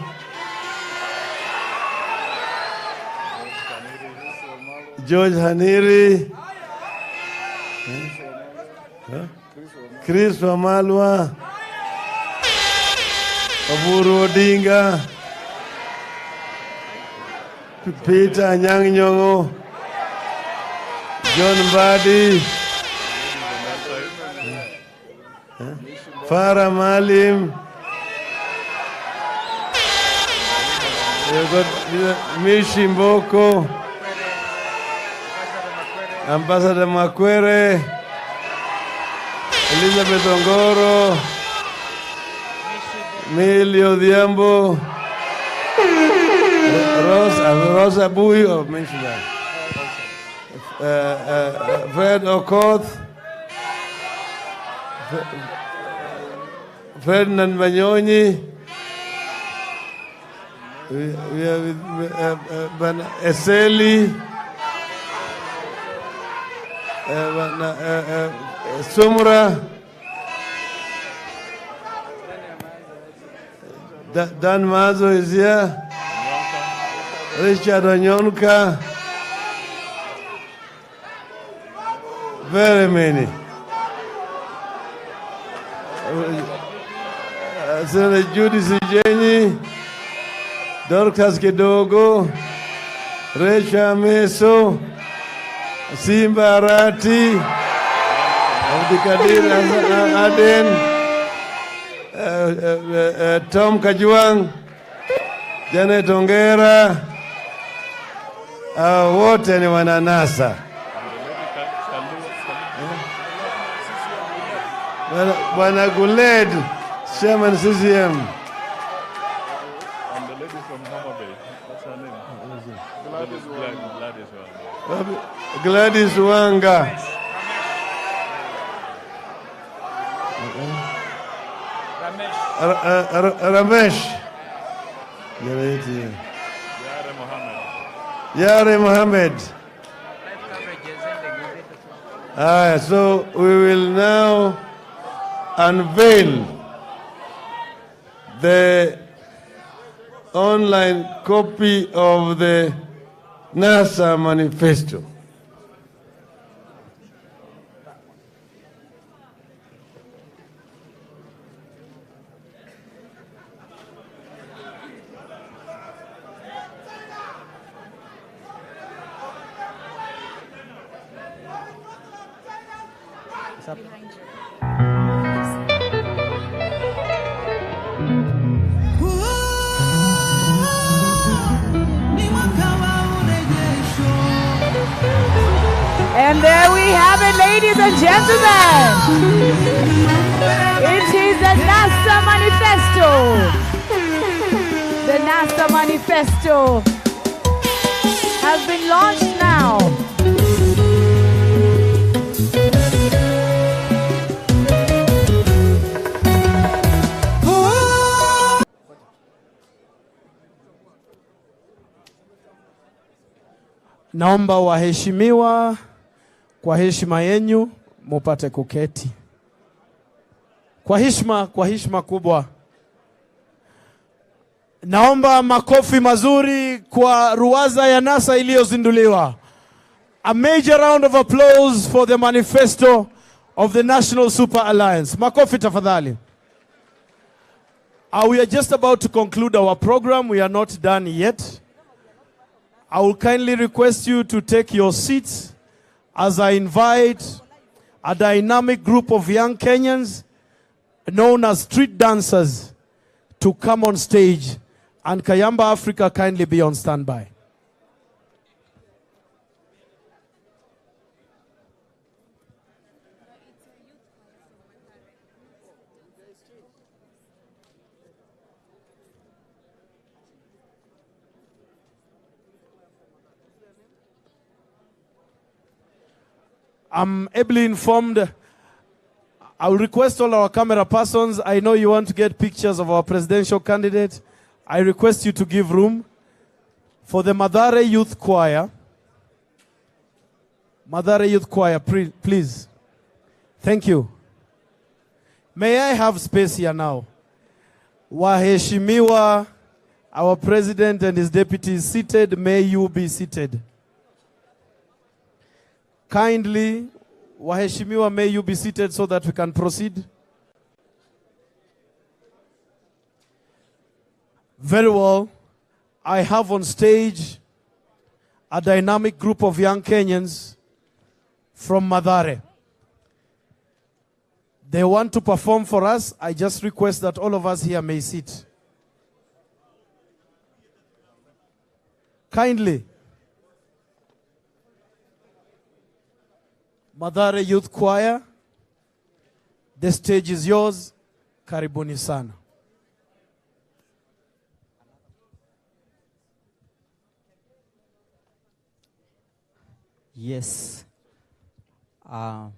George Haniri, Chris Wamalwa, Oburu Odinga, Peter Anyang' Nyong'o, John Mbadi, Farah Malim, we've got Mishi Mboko, Ambassador Makwere, Elizabeth Ongoro, Millie Odhiambo, Rosa Bui, mentioned that. Fred Okoth, Ferdinand Banyonyi, we have Eseli, Sumra, Dan Mazo is here, Richard Onyonka, very many. Senator Judy Sijenyi, Dorcas Kidogo, Resha Meso, Simba Arati, Abdikadir Aden, Tom Kajwang, Janet Ongera, wote ni wananasa. Bwana Guled, Chairman CCM. And the lady from Homa Bay, what's her name? Gladys Wanga. Ramesh. Yare Mohammed. So we will now unveil the online copy of the NASA Manifesto. And there we have it, ladies and gentlemen. It is the NASA Manifesto. The NASA Manifesto has been launched now. Naomba waheshimiwa, kwa heshima yenu mupate kuketi. Kwa heshima kubwa. Naomba makofi mazuri kwa ruwaza ya NASA iliyozinduliwa. A major round of applause for the manifesto of the National Super Alliance. Makofi tafadhali. We are just about to conclude our program. We are not done yet. I will kindly request you to take your seats as I invite a dynamic group of young Kenyans known as street dancers to come on stage, and Kayamba Africa kindly be on standby. I'm ably informed. I will request all our camera persons, I know you want to get pictures of our presidential candidate. I request you to give room for the Mathare Youth Choir. Mathare Youth Choir, please. Thank you. May I have space here now? Waheshimiwa, our president and his deputy is seated. May you be seated. Kindly, waheshimiwa, may you be seated so that we can proceed. Very well. I have on stage a dynamic group of young Kenyans from Mathare. They want to perform for us. I just request that all of us here may sit. Kindly. Mathare Youth Choir, the stage is yours. Karibuni sana. Yes.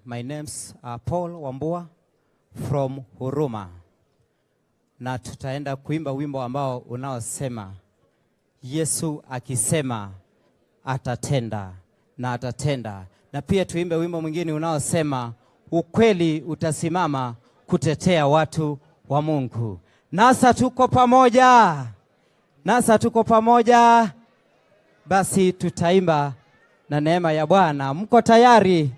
My name's Paul Wambua from Huruma. Na tutaenda kuimba wimbo ambao unaosema Yesu akisema atatenda na atatenda. Na pia tuimbe wimbo mwingine unaosema ukweli utasimama kutetea watu wa Mungu. NASA tuko pamoja. NASA tuko pamoja. Basi tutaimba na neema ya Bwana. Mko tayari?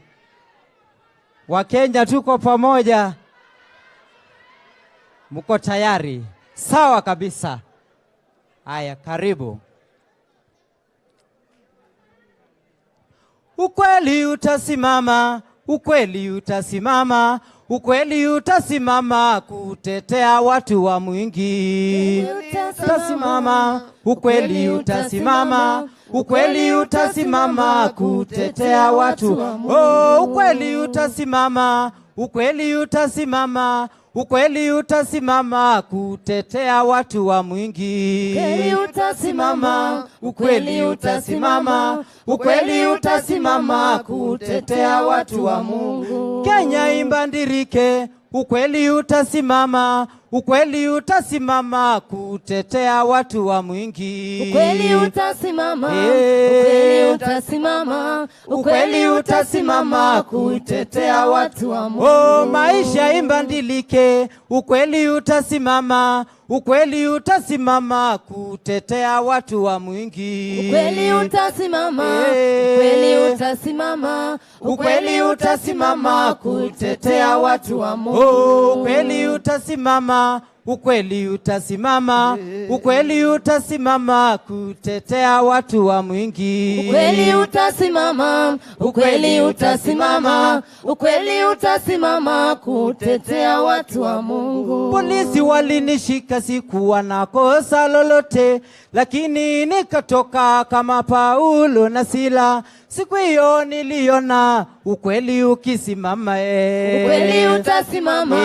Wakenya tuko pamoja. Mko tayari? Sawa kabisa. Haya, karibu. Ukweli utasimama, ukweli utasimama, ukweli utasimama kutetea watu wa mwingi. Utasimama, ukweli utasimama, ukweli utasimama kutetea watu. Oh, ukweli utasimama, ukweli utasimama, ukweli utasimama kutetea watu wa mwingi. Ukweli utasimama, ukweli utasimama, ukweli utasimama kutetea watu wa Mungu. Kenya imbandirike, ukweli utasimama, ukweli utasimama kutetea watu wa mwingi. Ukweli utasimama, ukweli utasimama, ukweli utasimama kutetea watu wa Mungu. Oh, maisha imbandilike, ukweli utasimama, ukweli utasimama kutetea watu wa mwingi. Ukweli utasimama, ukweli utasimama, ukweli utasimama kutetea watu wa Mungu. Ukweli utasimama, ukweli utasimama, ukweli utasimama kutetea watu wa mwingi. Ukweli utasimama, ukweli utasimama, ukweli utasimama kutetea watu wa Mungu. Polisi walinishika sikuwa na kosa lolote, lakini nikatoka kama Paulo na Sila. Siku hiyo niliona ukweli ukisimama. Ukweli utasimama,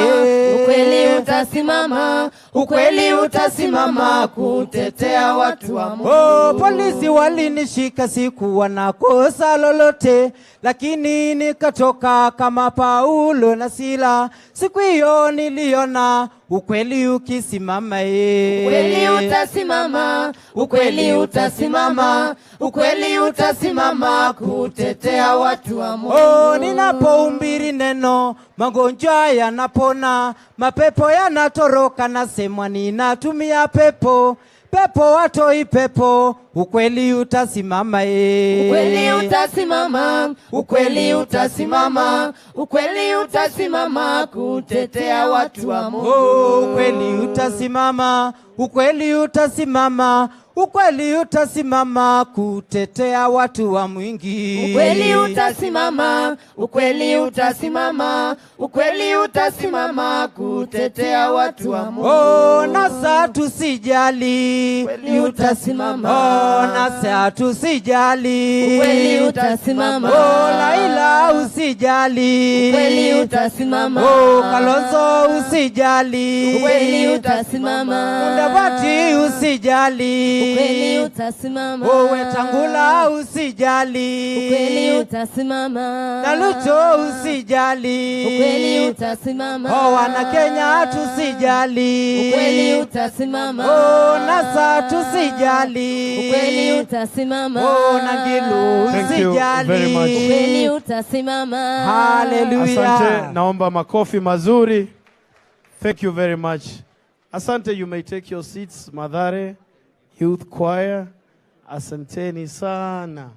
ukweli utasimama, ukweli utasimama kutetea watu wa Mungu. Polisi walinishika sikuwa na kosa lolote, lakini nikatoka kama Paulo na Sila. Siku hiyo niliona ukweli ukisimama. Ukweli utasimama, ukweli utasimama, ukweli utasimama kutetea watu wa Mungu. Ninapohubiri neno magonjwa yanapona, mapepo yanatoroka, nasemwa ninatumia pepo. Pepo watoi pepo, ukweli utasimama. Ukweli utasimama, ukweli utasimama, ukweli utasimama kutetea watu wa Mungu. Ukweli utasimama, ukweli utasimama, ukweli utasimama kutetea watu wa mwingi. Ukweli utasimama, ukweli utasimama, ukweli utasimama kutetea watu wa Mungu. Nasa tusijali, ukweli utasimama. Nasa tusijali, ukweli utasimama. Laila usijali, ukweli utasimama. Kalonzo usijali, ukweli utasimama. Mudavadi usijali, ukweli utasimama. Wetangula usijali, ukweli utasimama. Naluto usijali, ukweli utasimama. Wana Kenya tusijali, ukweli utasimama. Nasa tusijali, ukweli utasimama. Nangilu usijali, ukweli utasimama. Hallelujah. Asante, naomba makofi mazuri. Thank you very much. Asante, you may take your seats. Madhare Youth Choir, asanteni sana.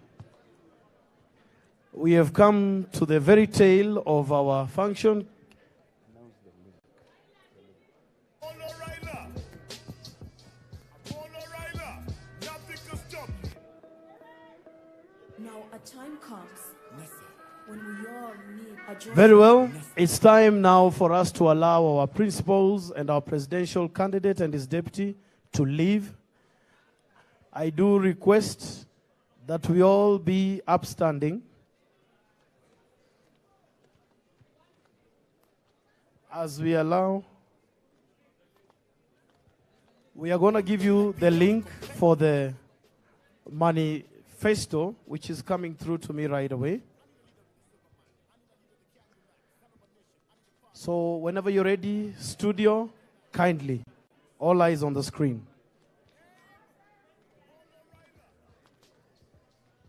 We have come to the very tail of our function. Now a time comes when we all need a joy. Very well. It's time now for us to allow our principals and our presidential candidate and his deputy to leave. I do request that we all be upstanding as we allow. We are going to give you the link for the manifesto, which is coming through to me right away. So whenever you're ready, studio, kindly, all eyes on the screen.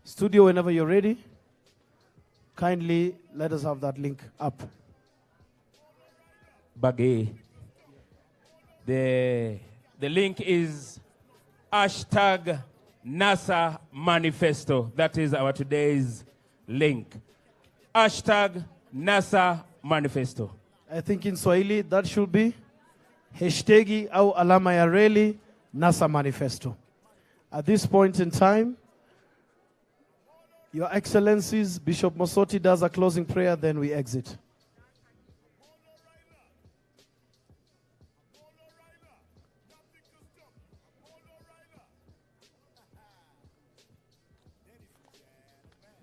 Studio, whenever you're ready, kindly let us have that link up. Bagay. The link is hashtag NASA Manifesto. That is our today's link. Hashtag NASA Manifesto. I think in Swahili that should be hashtagi au alama ya reli NASA Manifesto. At this point in time, Your Excellencies, Bishop Mosoti does a closing prayer, then we exit.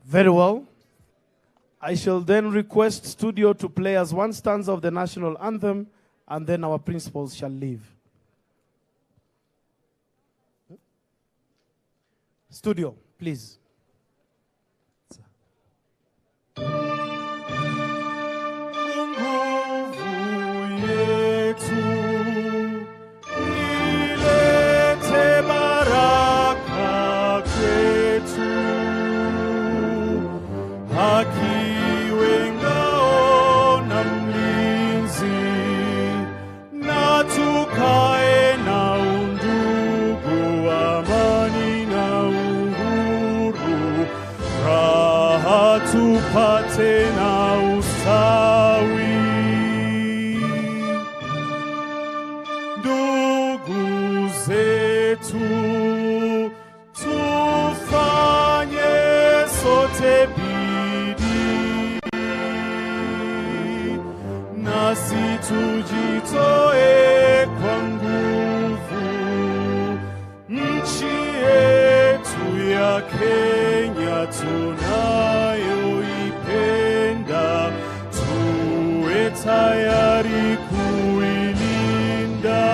Very well. I shall then request studio to play as one stanza of the national anthem, and then our principals shall leave. Studio, please. Tukae na nasi tujitoe kwa nguvu. Nchi yetu ya Kenya tunayoipenda, tuwe tayari kuilinda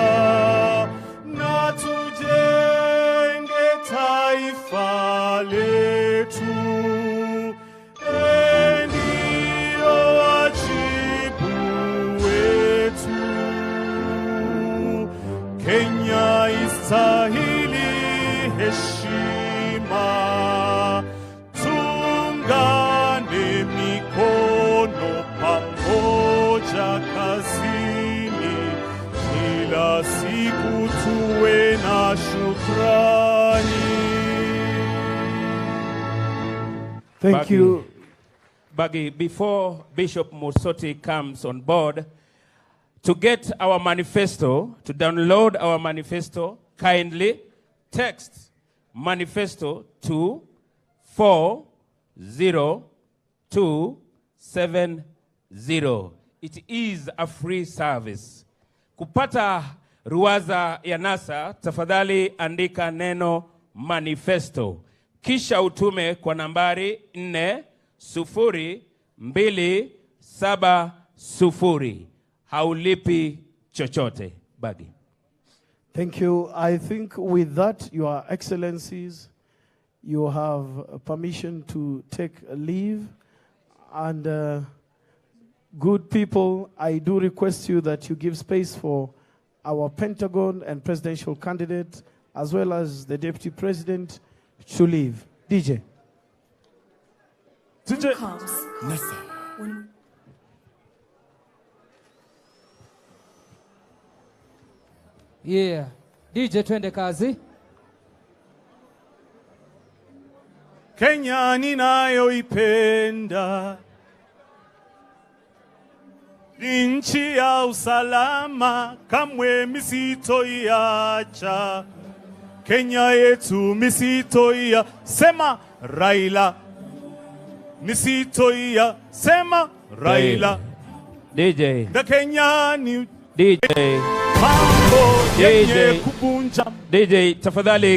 na tujenge taifa letu. Ndio wajibu wetu. Kenya istahili heshima, tungane mikono pamoja kazini, kila siku tuwe na shukrani. Thank you. Baggy, before Bishop Musoti comes on board, to get our manifesto, to download our manifesto, kindly text manifesto to 40270. It is a free service. Kupata ruwaza ya NASA, tafadhali andika neno manifesto. Kisha utume kwa nambari 40270. Haulipi chochote. Bagi. Thank you. I think with that, Your Excellencies, you have permission to take a leave. And good people, I do request you that you give space for our Pentagon and presidential candidate, as well as the Deputy President, to leave. DJ. DJ. Yeah. DJ twende kazi. Kenya ninayoipenda, ni nchi ya usalama, kamwe misitoiacha. Kenya yetu misitoia, sema Raila. Misitoia, sema Raila. DJ. The Kenya ni DJ. mambo yenye DJ. kubunja. DJ, tafadhali.